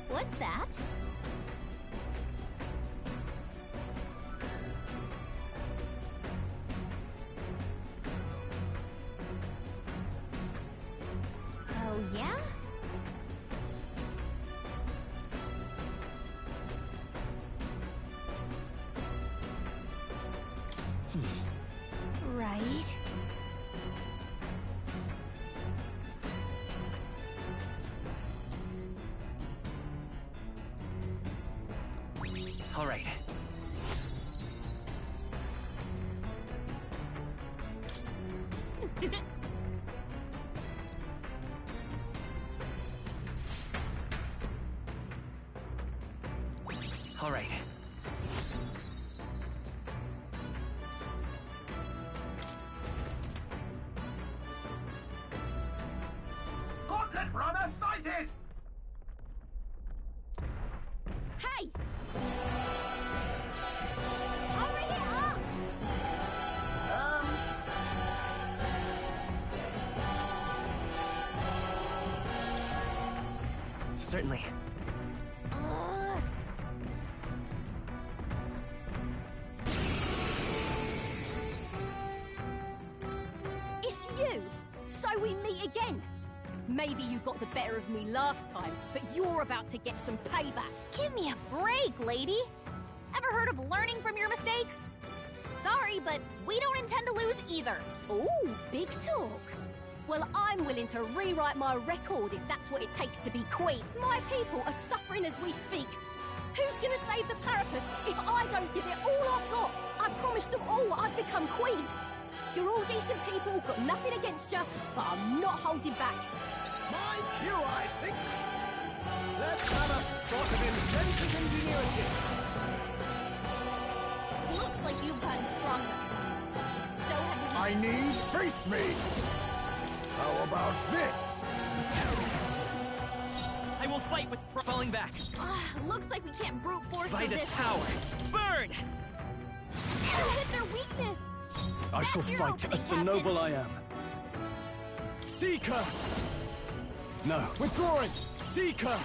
What's that? Oh, yeah? Right. All right. All right. Gauntlet runner sighted! Hey! Hurry it up! Certainly. It's you! So we meet again! Maybe you got the better of me last time, but you're about to get some payback. Give me a break, lady! Ever heard of learning from your mistakes? Sorry, but we don't intend to lose either. Ooh, big talk. Well, I'm willing to rewrite my record if that's what it takes to be queen. My people are suffering as we speak. Who's gonna save the Parapus if I don't give it all I've got? I promised them all I'd become queen. You're all decent people, got nothing against you, but I'm not holding back. My cue, I think. Let's have a spot of inventive ingenuity. Looks like you've gotten stronger. So have you. I need face me. How about this? I will fight with falling back. Looks like we can't brute force By through this this. power. Burn! You hit their weakness. I shall That's your fight opening, as the Captain. noble I am. Seeker! No. Withdrawing! Seeker!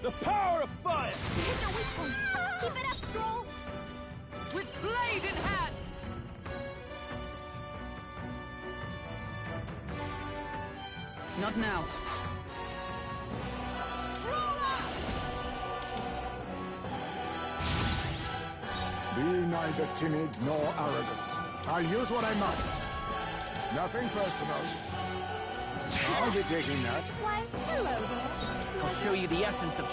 The power of fire! You hit their weak point. Keep it up, Stroll. With blade in hand! Not now. Be neither timid nor arrogant. I'll use what I must. Nothing personal. I'll be taking that. Why, hello there. I'll show you the essence of...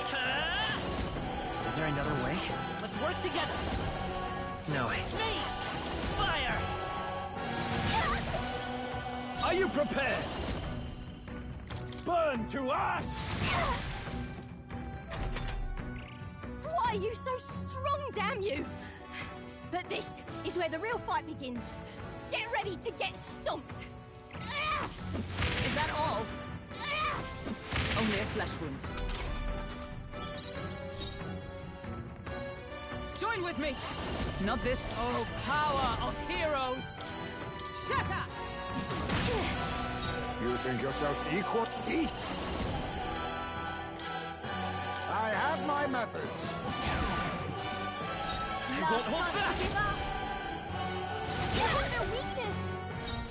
Is there another way? Let's work together! No. Me! Fire! Are you prepared? Burn to ash! Why are you so strong, damn you? But this is where the real fight begins. Get ready to get stomped. Is that all? Only a flesh wound. Join with me! Not this. Oh, power of heroes! Shatter! You think yourself equal? I have my methods. You won't hold back! Give up their weakness!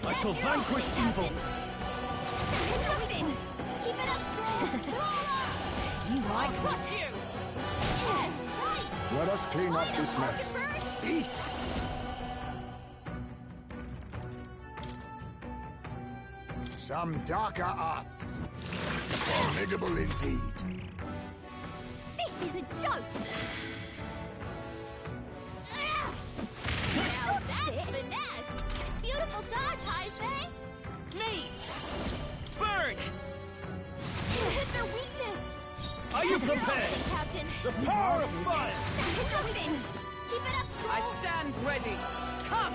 I shall vanquish evil! Keep it up strong! I crush you! Let us clean up this mess. Some darker arts. Formidable indeed. This is a joke! Now that's finesse! Beautiful dodge, Heisman! Neat! Burn! You hit their weakness! Are you prepared? Captain! The power of fire! Hit their weakness! Keep it up strong! I stand ready. Come!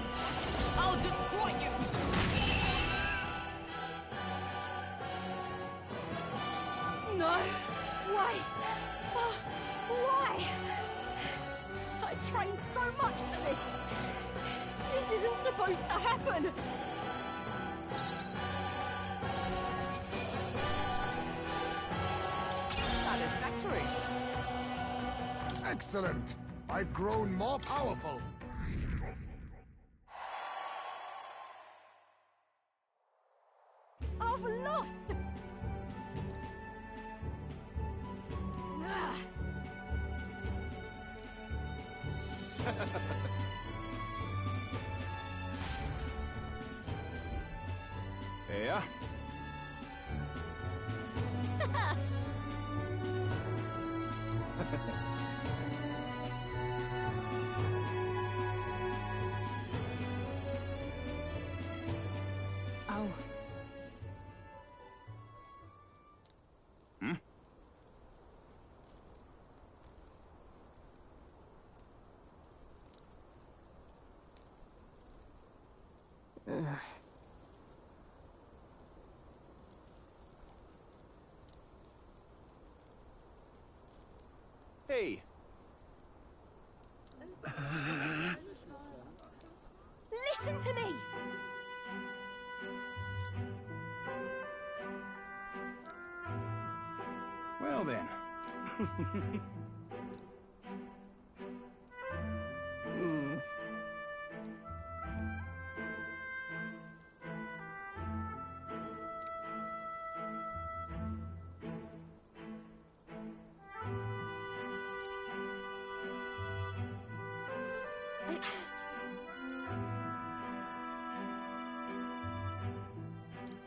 I'll destroy you! No! Why? Oh, why? I trained so much for this! This isn't supposed to happen! Satisfactory. Excellent. I've grown more powerful. I've lost! Ah. Yeah? Oh. Hmm? Hey. Listen to me! Well then.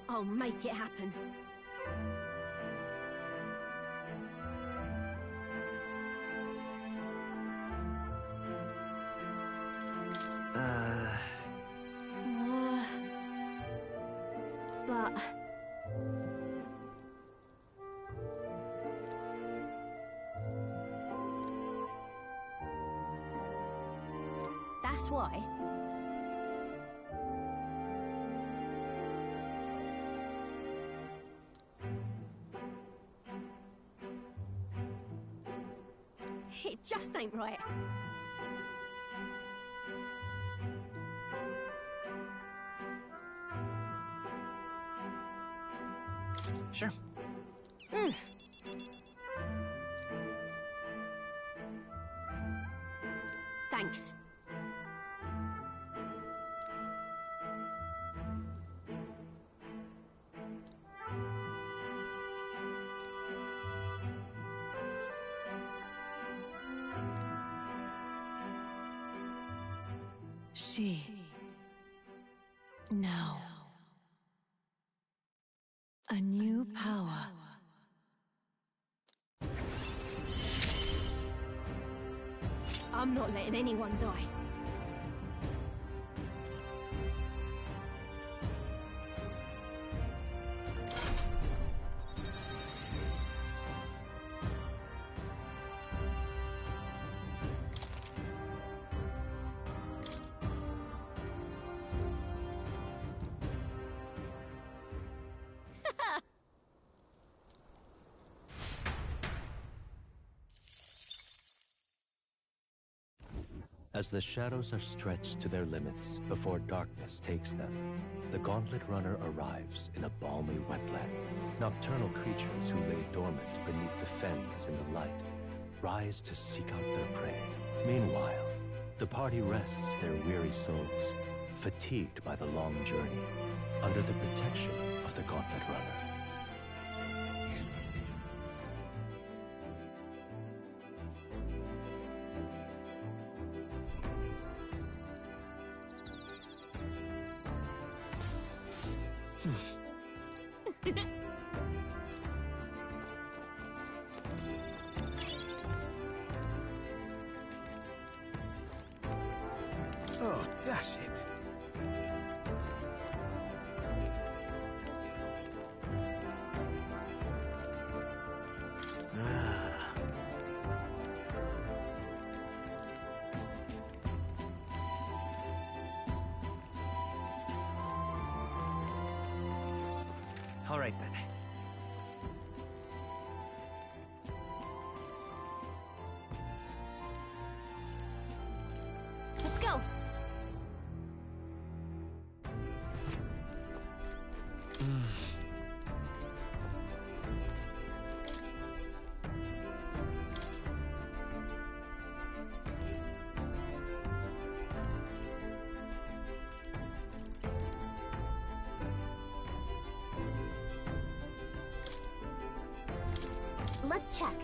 I'll make it happen. But... that's why. It just ain't right. Sure. Thanks. She. Now. A new power. I'm not letting anyone die. As the shadows are stretched to their limits before darkness takes them, the Gauntlet Runner arrives in a balmy wetland. Nocturnal creatures who lay dormant beneath the fens in the light rise to seek out their prey. Meanwhile, the party rests their weary souls, fatigued by the long journey, under the protection of the Gauntlet Runner. Oh, dash it. Ah. All right, then. Let's go. Let's check.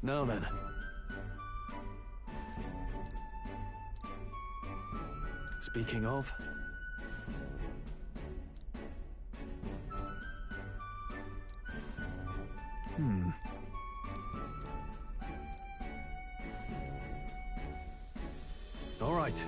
Now then. Speaking of... All right.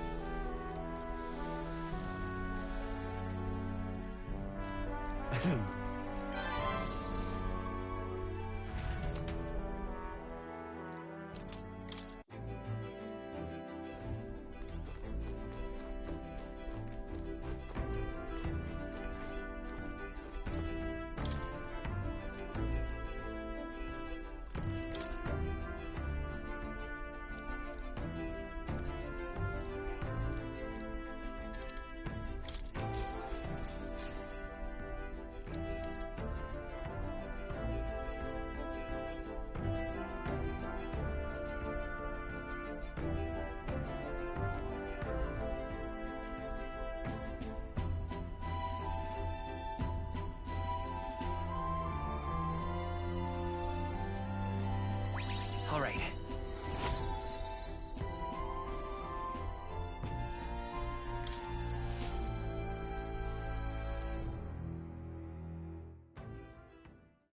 All right.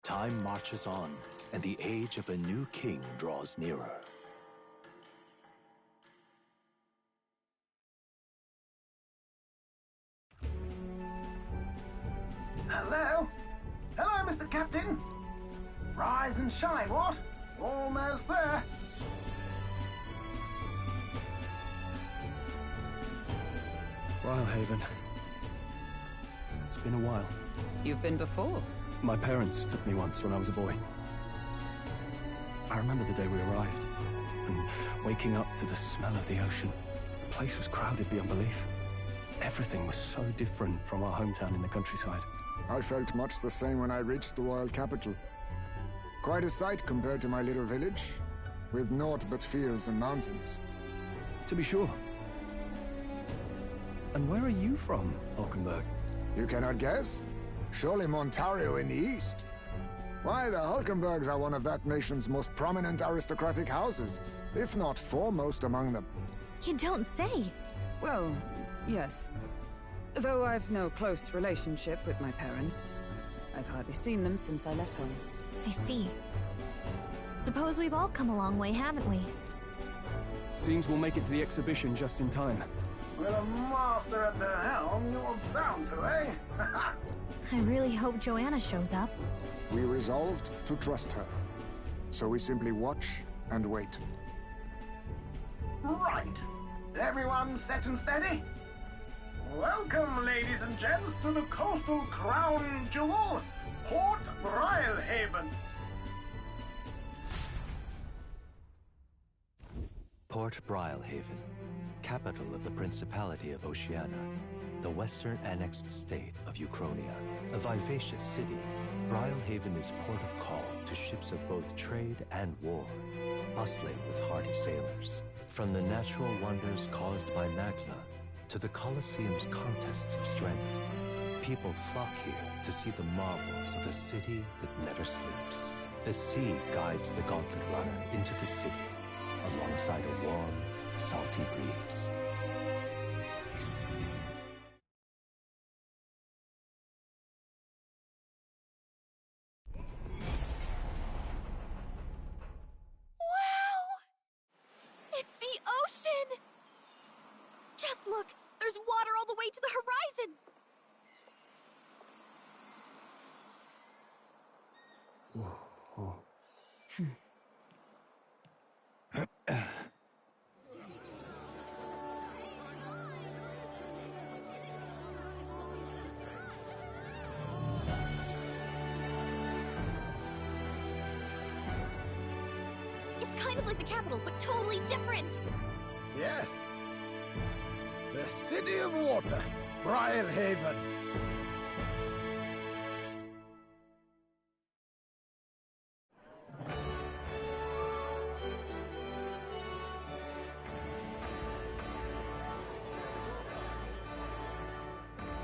Time marches on, and the age of a new king draws nearer. Hello? Hello, Mr. Captain. Rise and shine, what? Almost there. Rhylehaven. It's been a while. You've been before? My parents took me once when I was a boy. I remember the day we arrived, and waking up to the smell of the ocean. The place was crowded beyond belief. Everything was so different from our hometown in the countryside. I felt much the same when I reached the royal capital. Quite a sight compared to my little village, with naught but fields and mountains. To be sure. And where are you from, Hulkenberg? You cannot guess? Surely Montario in the east. Why, the Hulkenbergs are one of that nation's most prominent aristocratic houses, if not foremost among them. You don't say. Well, yes. Though I've no close relationship with my parents. I've hardly seen them since I left home. I see. Suppose we've all come a long way, haven't we? Seems we'll make it to the exhibition just in time. With a master at the helm, you're bound to, eh? I really hope Joanna shows up. We resolved to trust her. So we simply watch and wait. Right. Everyone set and steady? Welcome, ladies and gents, to the coastal crown jewel, Port Rhylehaven. Port Brilehaven, capital of the Principality of Oceania, the western annexed state of Uchronia. A vivacious city, Brilehaven is port of call to ships of both trade and war, bustling with hardy sailors. From the natural wonders caused by Magla to the Colosseum's contests of strength, people flock here to see the marvels of a city that never sleeps. The sea guides the Gauntlet Runner into the city, alongside a warm, salty breeze. It's the ocean! Just look! There's water all the way to the horizon! It's kind of like the capital, but totally different! Yes. The City of Water, Brilehaven.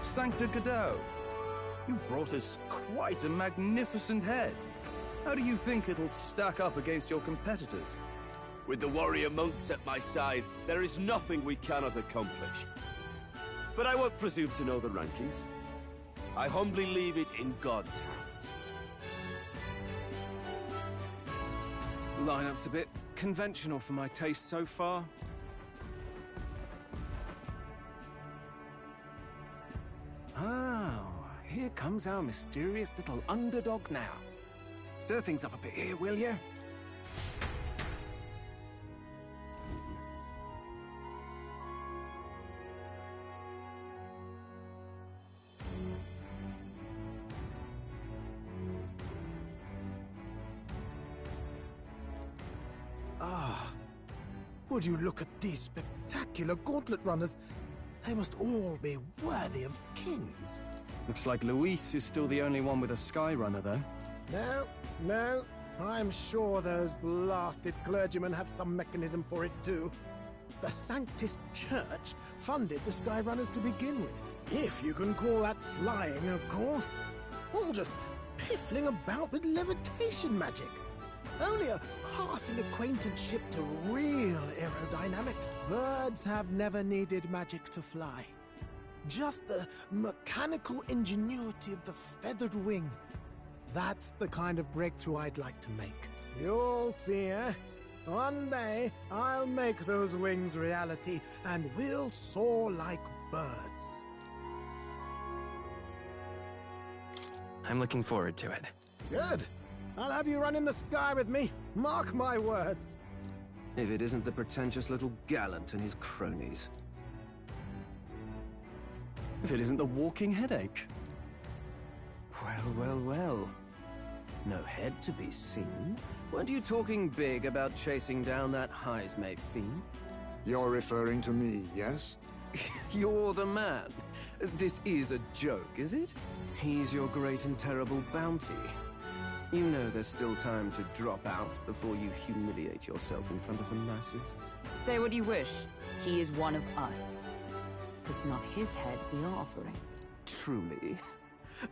Sancta Godot, you've brought us quite a magnificent head. How do you think it'll stack up against your competitors? With the warrior monks at my side, there is nothing we cannot accomplish. But I won't presume to know the rankings. I humbly leave it in God's hands. Lineup's a bit conventional for my taste so far. Oh, here comes our mysterious little underdog now. Stir things up a bit here, will you? Ah, would you look at these spectacular gauntlet runners? They must all be worthy of kings. Looks like Luis is still the only one with a sky runner, though. No, I'm sure those blasted clergymen have some mechanism for it too. The Sanctus Church funded the Skyrunners to begin with. If you can call that flying, of course. All just piffling about with levitation magic. Only a passing acquaintanceship to real aerodynamics. Birds have never needed magic to fly. Just the mechanical ingenuity of the feathered wing. That's the kind of breakthrough I'd like to make. You'll see, eh? One day, I'll make those wings reality, and we'll soar like birds. I'm looking forward to it. Good. I'll have you run in the sky with me. Mark my words. If it isn't the pretentious little gallant and his cronies. If it isn't the walking headache. Well. No head to be seen. Weren't you talking big about chasing down that Heismay fiend? You're referring to me, yes? You're the man. This is a joke, is it? He's your great and terrible bounty. You know there's still time to drop out before you humiliate yourself in front of the masses. Say what you wish. He is one of us. It's not his head we are offering. Truly?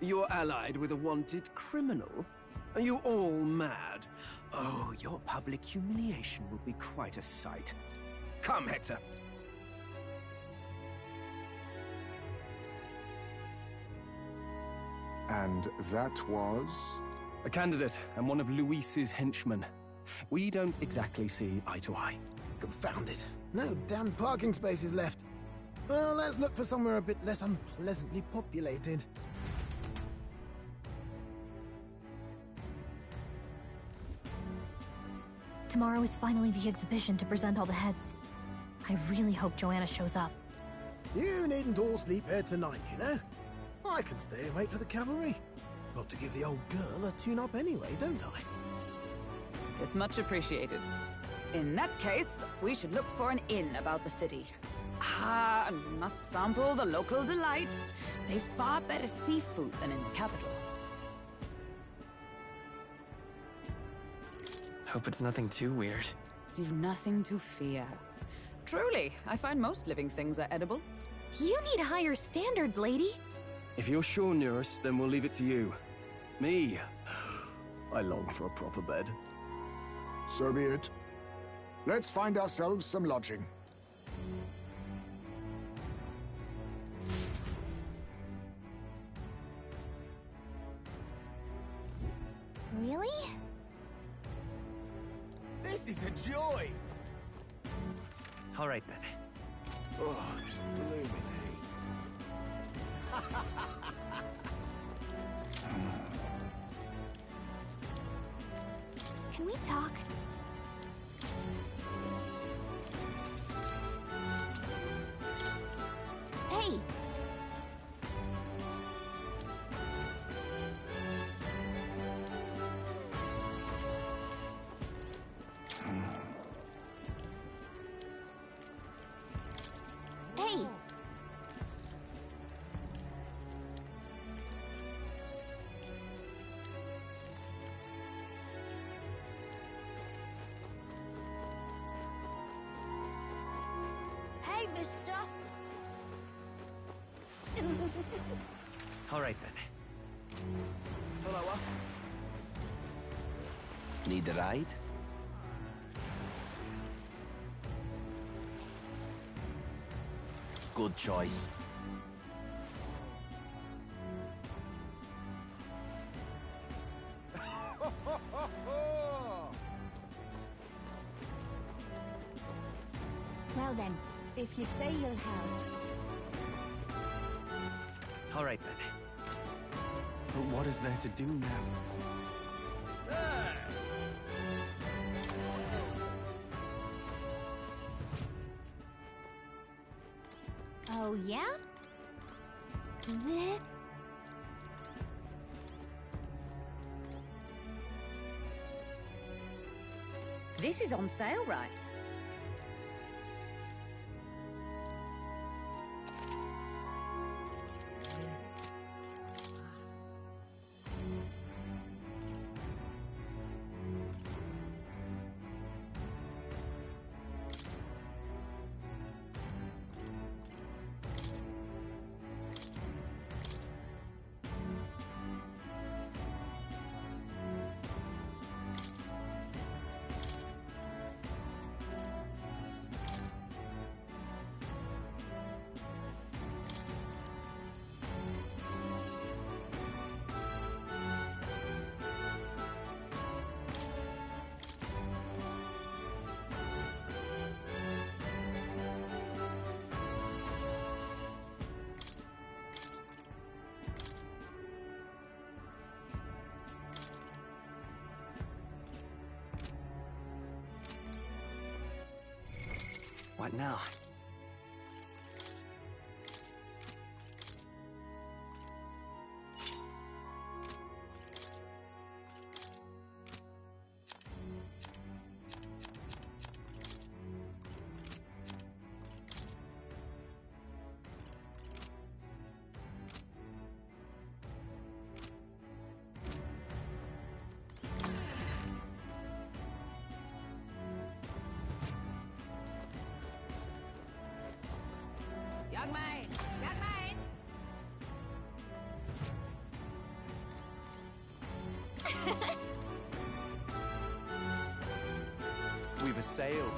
You're allied with a wanted criminal? Are you all mad? Oh, your public humiliation will be quite a sight. Come, Hector. And that was? A candidate and one of Luis's henchmen. We don't exactly see eye to eye. Confound it. No damn parking spaces left. Well, let's look for somewhere a bit less unpleasantly populated. Tomorrow is finally the exhibition to present all the heads. I really hope Joanna shows up. You needn't all sleep here tonight, you know? I can stay and wait for the cavalry. Got to give the old girl a tune-up anyway, don't I? Tis much appreciated. In that case, we should look for an inn about the city. Ah, and we must sample the local delights. They've far better seafood than in the capital. Hope it's nothing too weird. You've nothing to fear. Truly, I find most living things are edible. You need higher standards, lady. If you're sure, nurse, then we'll leave it to you. Me, I long for a proper bed. So be it. Let's find ourselves some lodging. Really? This is a joy! All right, then. Oh, this blooming Can we talk? Hey! Hey! Hey, mister! All right, then. Hello, Need a ride? Good choice. Well then, if you say you'll have. All right, then. But what is there to do now? Oh, yeah? This is on sale, right? What now? Young man! Young man! We've a sail.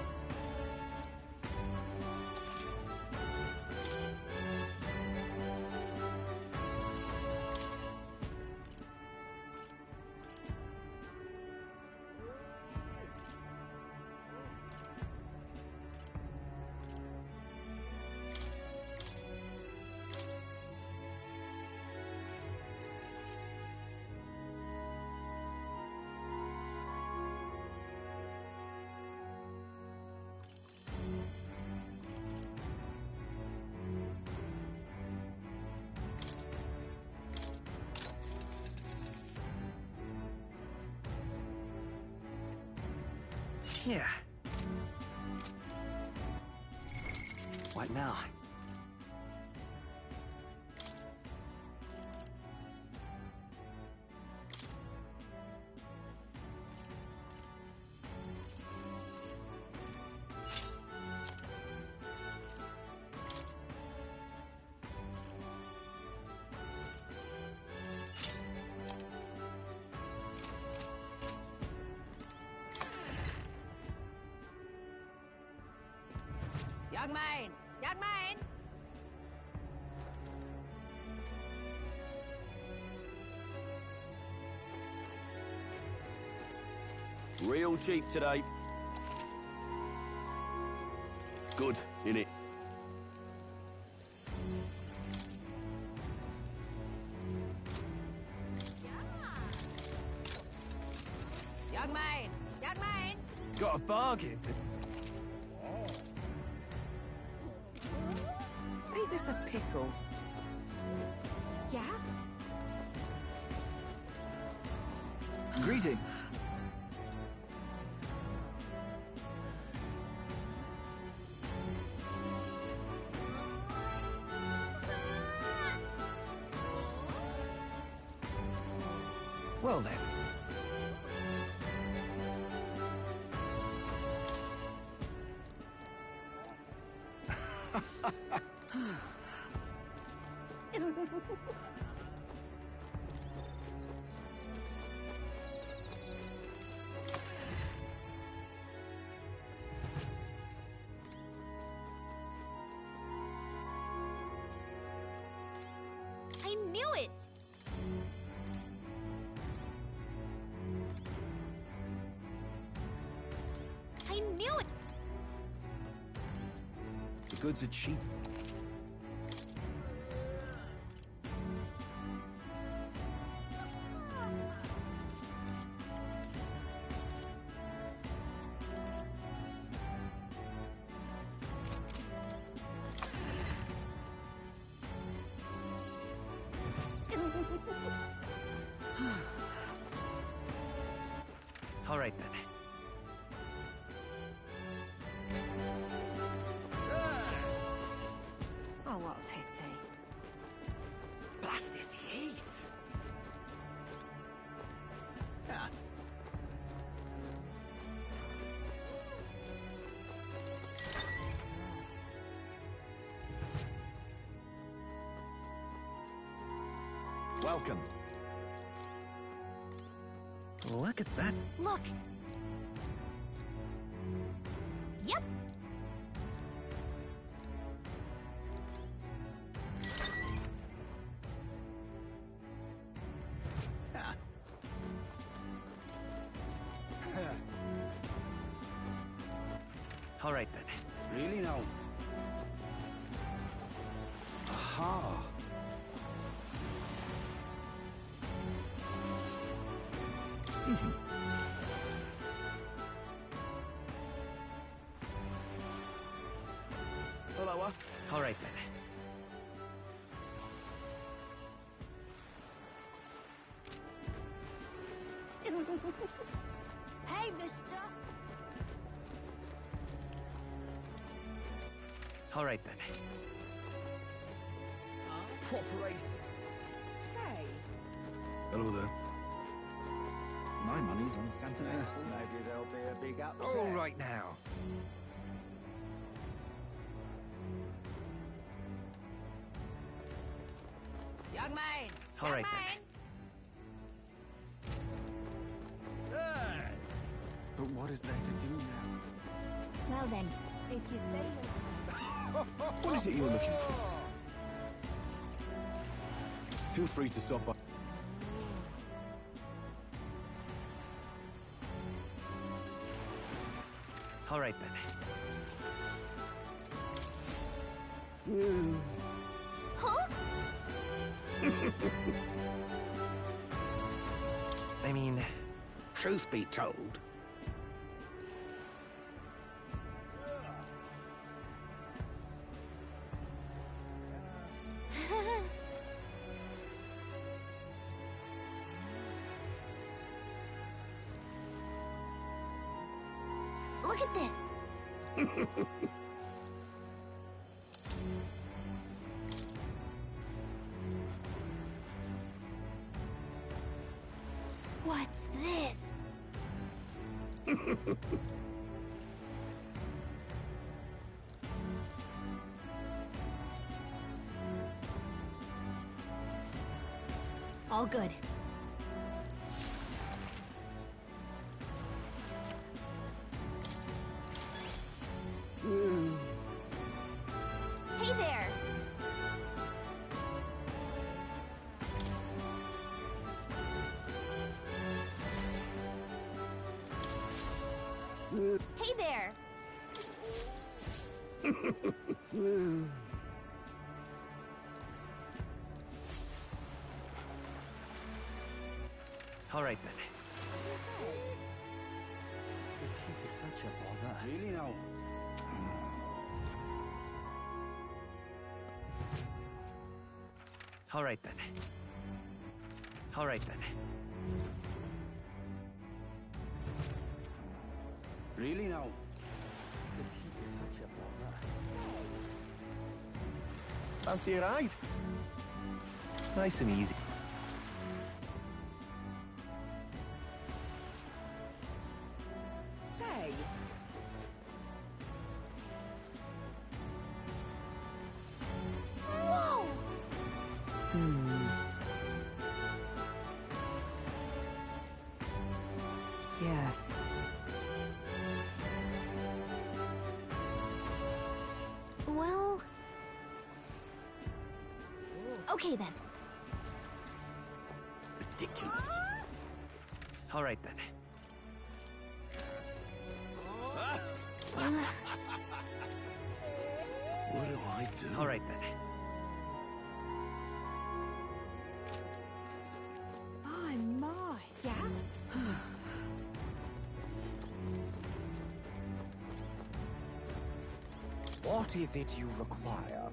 Yeah. What now? Young man! Young man! Real cheap today. Good, innit? Young man! Young man! Got a bargain to... Ain't this a pickle? Yeah? Greetings. Well then. I knew it! I knew it! The goods are cheap. All right then. Oh, what a pity. Blast this heat! Welcome. Look at that. Look! Yep! All right then. Really now? Aha. Hello. All right then. Hey, mister! All right then. Proper races. Say, Hello there. My money's on Santa Fe. Maybe there'll be a big upset. All right now. young man! All Young right man! But what is there to do now? Well then, if you say it... What is it you're looking for? Feel free to stop by. All right then. Huh? I mean, Truth be told, Look at this! What's this? All good. Hey there! Hey there! All right then. Such a bother. Really now? All right then. All right then. Really now? Such a bother. Fancy a ride? Nice and easy. Say, Whoa! Yes. Well... Okay then. Ridiculous. All right then. What do I do? All right then. My, my. Yeah? What is it you require?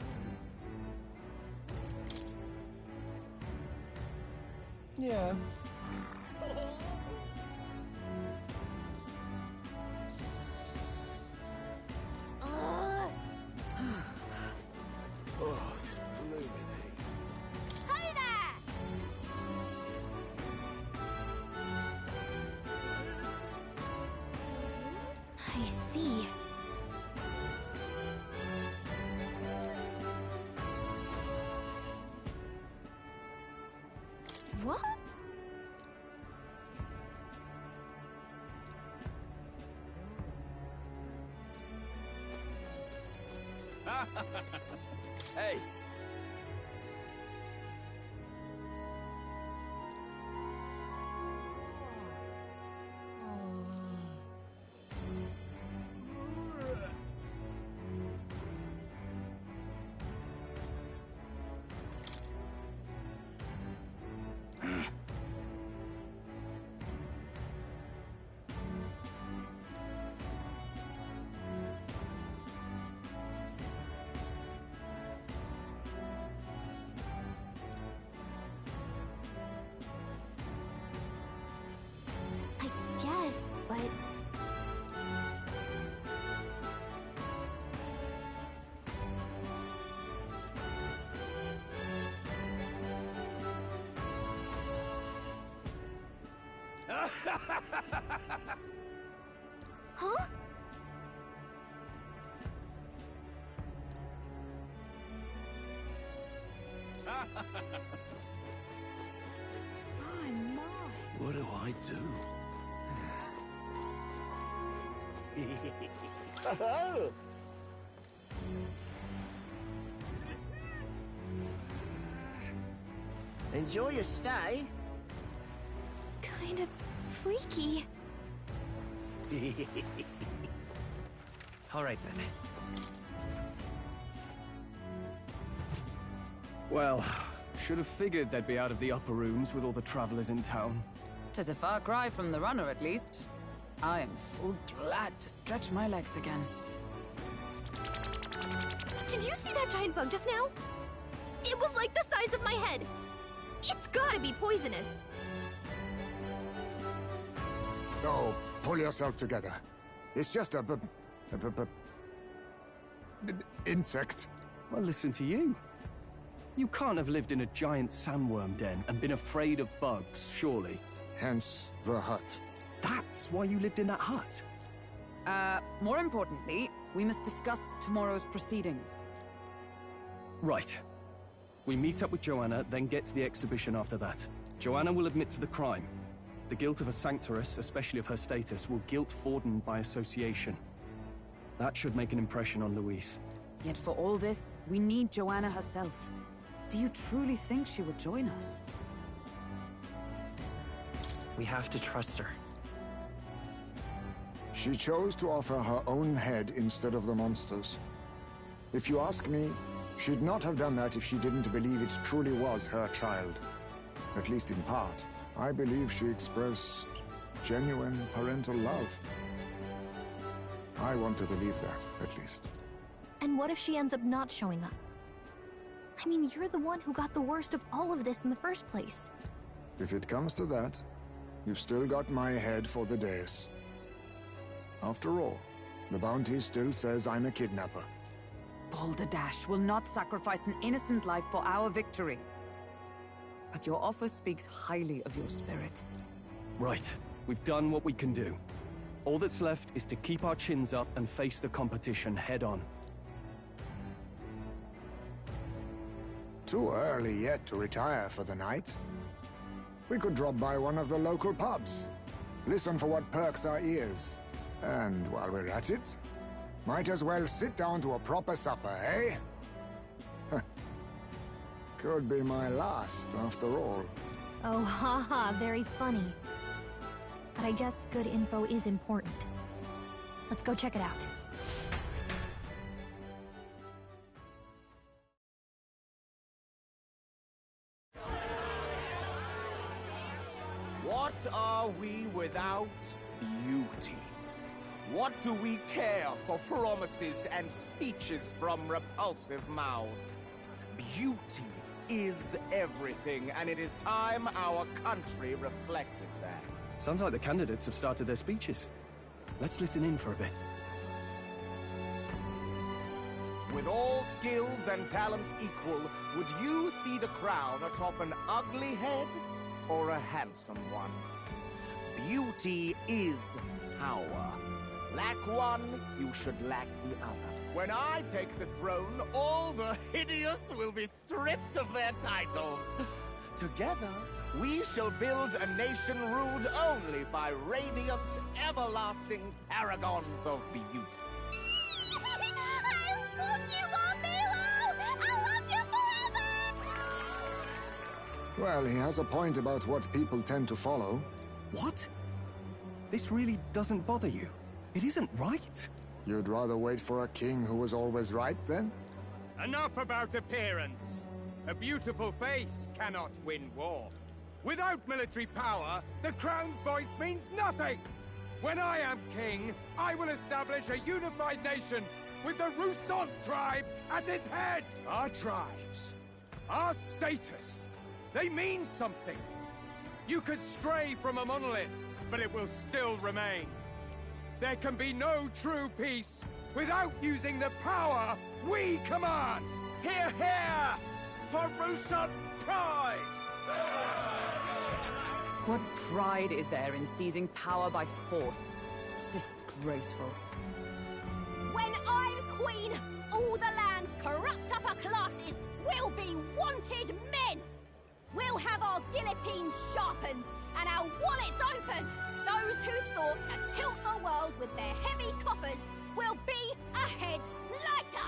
Yeah. Oh, this blooming heat. Hey there! I see. What? Hey! I guess, but... Huh? My, my. What do I do? Enjoy your stay. Kind of freaky. All right then. Well, should have figured they'd be out of the upper rooms with all the travelers in town. 'tis a far cry from the runner, at least. I am full glad to stretch my legs again. Did you see that giant bug just now? It was like the size of my head. It's gotta be poisonous. Oh, pull yourself together. It's just a insect. Well, listen to you. You can't have lived in a giant sandworm den and been afraid of bugs, surely. hence the hut. That's why you lived in that hut? More importantly, we must discuss tomorrow's proceedings. Right. We meet up with Joanna, then get to the exhibition after that. Joanna will admit to the crime. The guilt of a sanctoress, especially of her status, will guilt Forden by association. That should make an impression on Louise. Yet for all this, we need Joanna herself. Do you truly think she would join us? We have to trust her. She chose to offer her own head instead of the monster's. If you ask me, she'd not have done that if she didn't believe it truly was her child. At least in part. I believe she expressed genuine parental love. I want to believe that, at least. And what if she ends up not showing up? I mean, you're the one who got the worst of all of this in the first place. If it comes to that, you've still got my head for the dais. After all, the bounty still says I'm a kidnapper. Balderdash will not sacrifice an innocent life for our victory. But your offer speaks highly of your spirit. Right. We've done what we can do. All that's left is to keep our chins up and face the competition head-on. Too early yet to retire for the night. We could drop by one of the local pubs. Listen for what perks our ears. And while we're at it, might as well sit down to a proper supper, eh? Could be my last, after all. Oh, haha, very funny. But I guess good info is important. Let's go check it out. What are we without beauty? What do we care for promises and speeches from repulsive mouths? Beauty is everything, and it is time our country reflected that. Sounds like the candidates have started their speeches. Let's listen in for a bit. With all skills and talents equal, would you see the crown atop an ugly head or a handsome one? Beauty is power. Lack one, you should lack the other. When I take the throne, all the hideous will be stripped of their titles. Together, we shall build a nation ruled only by radiant, everlasting paragons of beauty. I love you, Milo! I love you forever! Well, he has a point about what people tend to follow. What? This really doesn't bother you? It isn't right. You'd rather wait for a king who was always right, then? Enough about appearance. A beautiful face cannot win war. Without military power, the crown's voice means nothing! When I am king, I will establish a unified nation with the Rousant tribe at its head! Our tribes, our status, they mean something. You could stray from a monolith, but it will still remain. There can be no true peace without using the power we command! Hear, hear! For Rousant pride! What pride is there in seizing power by force? Disgraceful. When I'm queen, all the land's corrupt upper classes will be wanted men! We'll have our guillotines sharpened and our wallets open! Those who thought to tilt the world with their heavy coffers will be ahead lighter!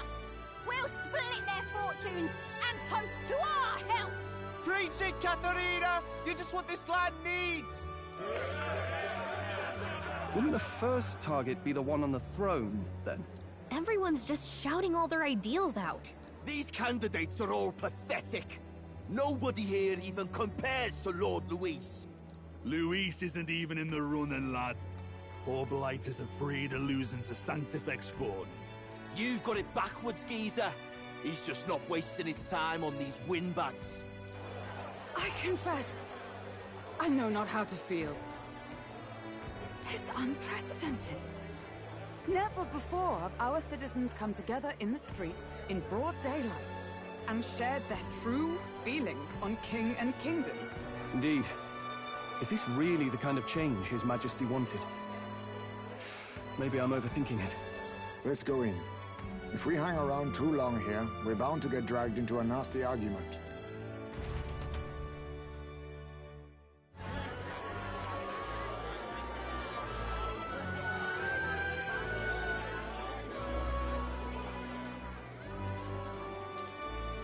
We'll split their fortunes and toast to our help! Preach it, Katharina! You're just what this land needs! Wouldn't the first target be the one on the throne, then? Everyone's just shouting all their ideals out. These candidates are all pathetic. Nobody here even compares to Lord Luis. Luis isn't even in the running, lad. Poor Blight is afraid of losing to Sanctifex Ford. You've got it backwards, geezer. He's just not wasting his time on these windbags. I confess, I know not how to feel. 'Tis unprecedented. Never before have our citizens come together in the street in broad daylight and shared their true feelings on king and kingdom. Indeed. Is this really the kind of change His Majesty wanted? Maybe I'm overthinking it. Let's go in. If we hang around too long here, we're bound to get dragged into a nasty argument.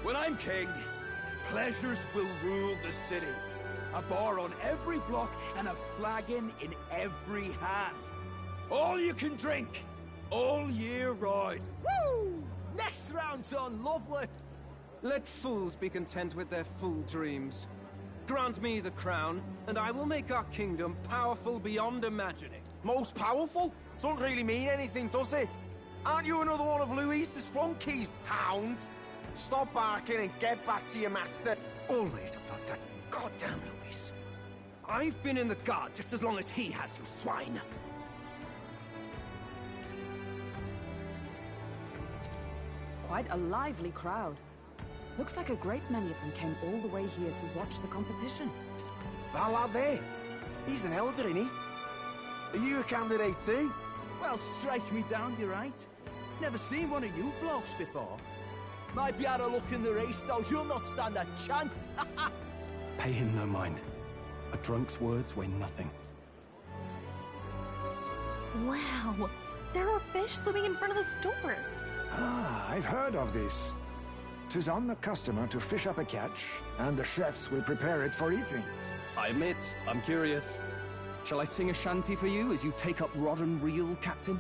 When I'm king, pleasures will rule the city. A bar on every block and a flagon in every hand. All you can drink, all year round. Woo! Next round's on, lovely. Let fools be content with their fool dreams. Grant me the crown, and I will make our kingdom powerful beyond imagining. Most powerful? Doesn't really mean anything, does it? Aren't you another one of Luis's flunkies, hound? Stop barking and get back to your master. Always about that goddamn Luis. I've been in the guard just as long as he has, you swine. Quite a lively crowd. Looks like a great many of them came all the way here to watch the competition. That lad there, he's an elder, isn't he? Are you a candidate too? Well, strike me down, you're right. Never seen one of you blokes before. Might be out of luck in the race, though. You'll not stand a chance. Pay him no mind. A drunk's words weigh nothing. Wow, there are fish swimming in front of the store. Ah, I've heard of this. 'Tis on the customer to fish up a catch, and the chefs will prepare it for eating. I admit, I'm curious. Shall I sing a shanty for you as you take up rod and reel, Captain?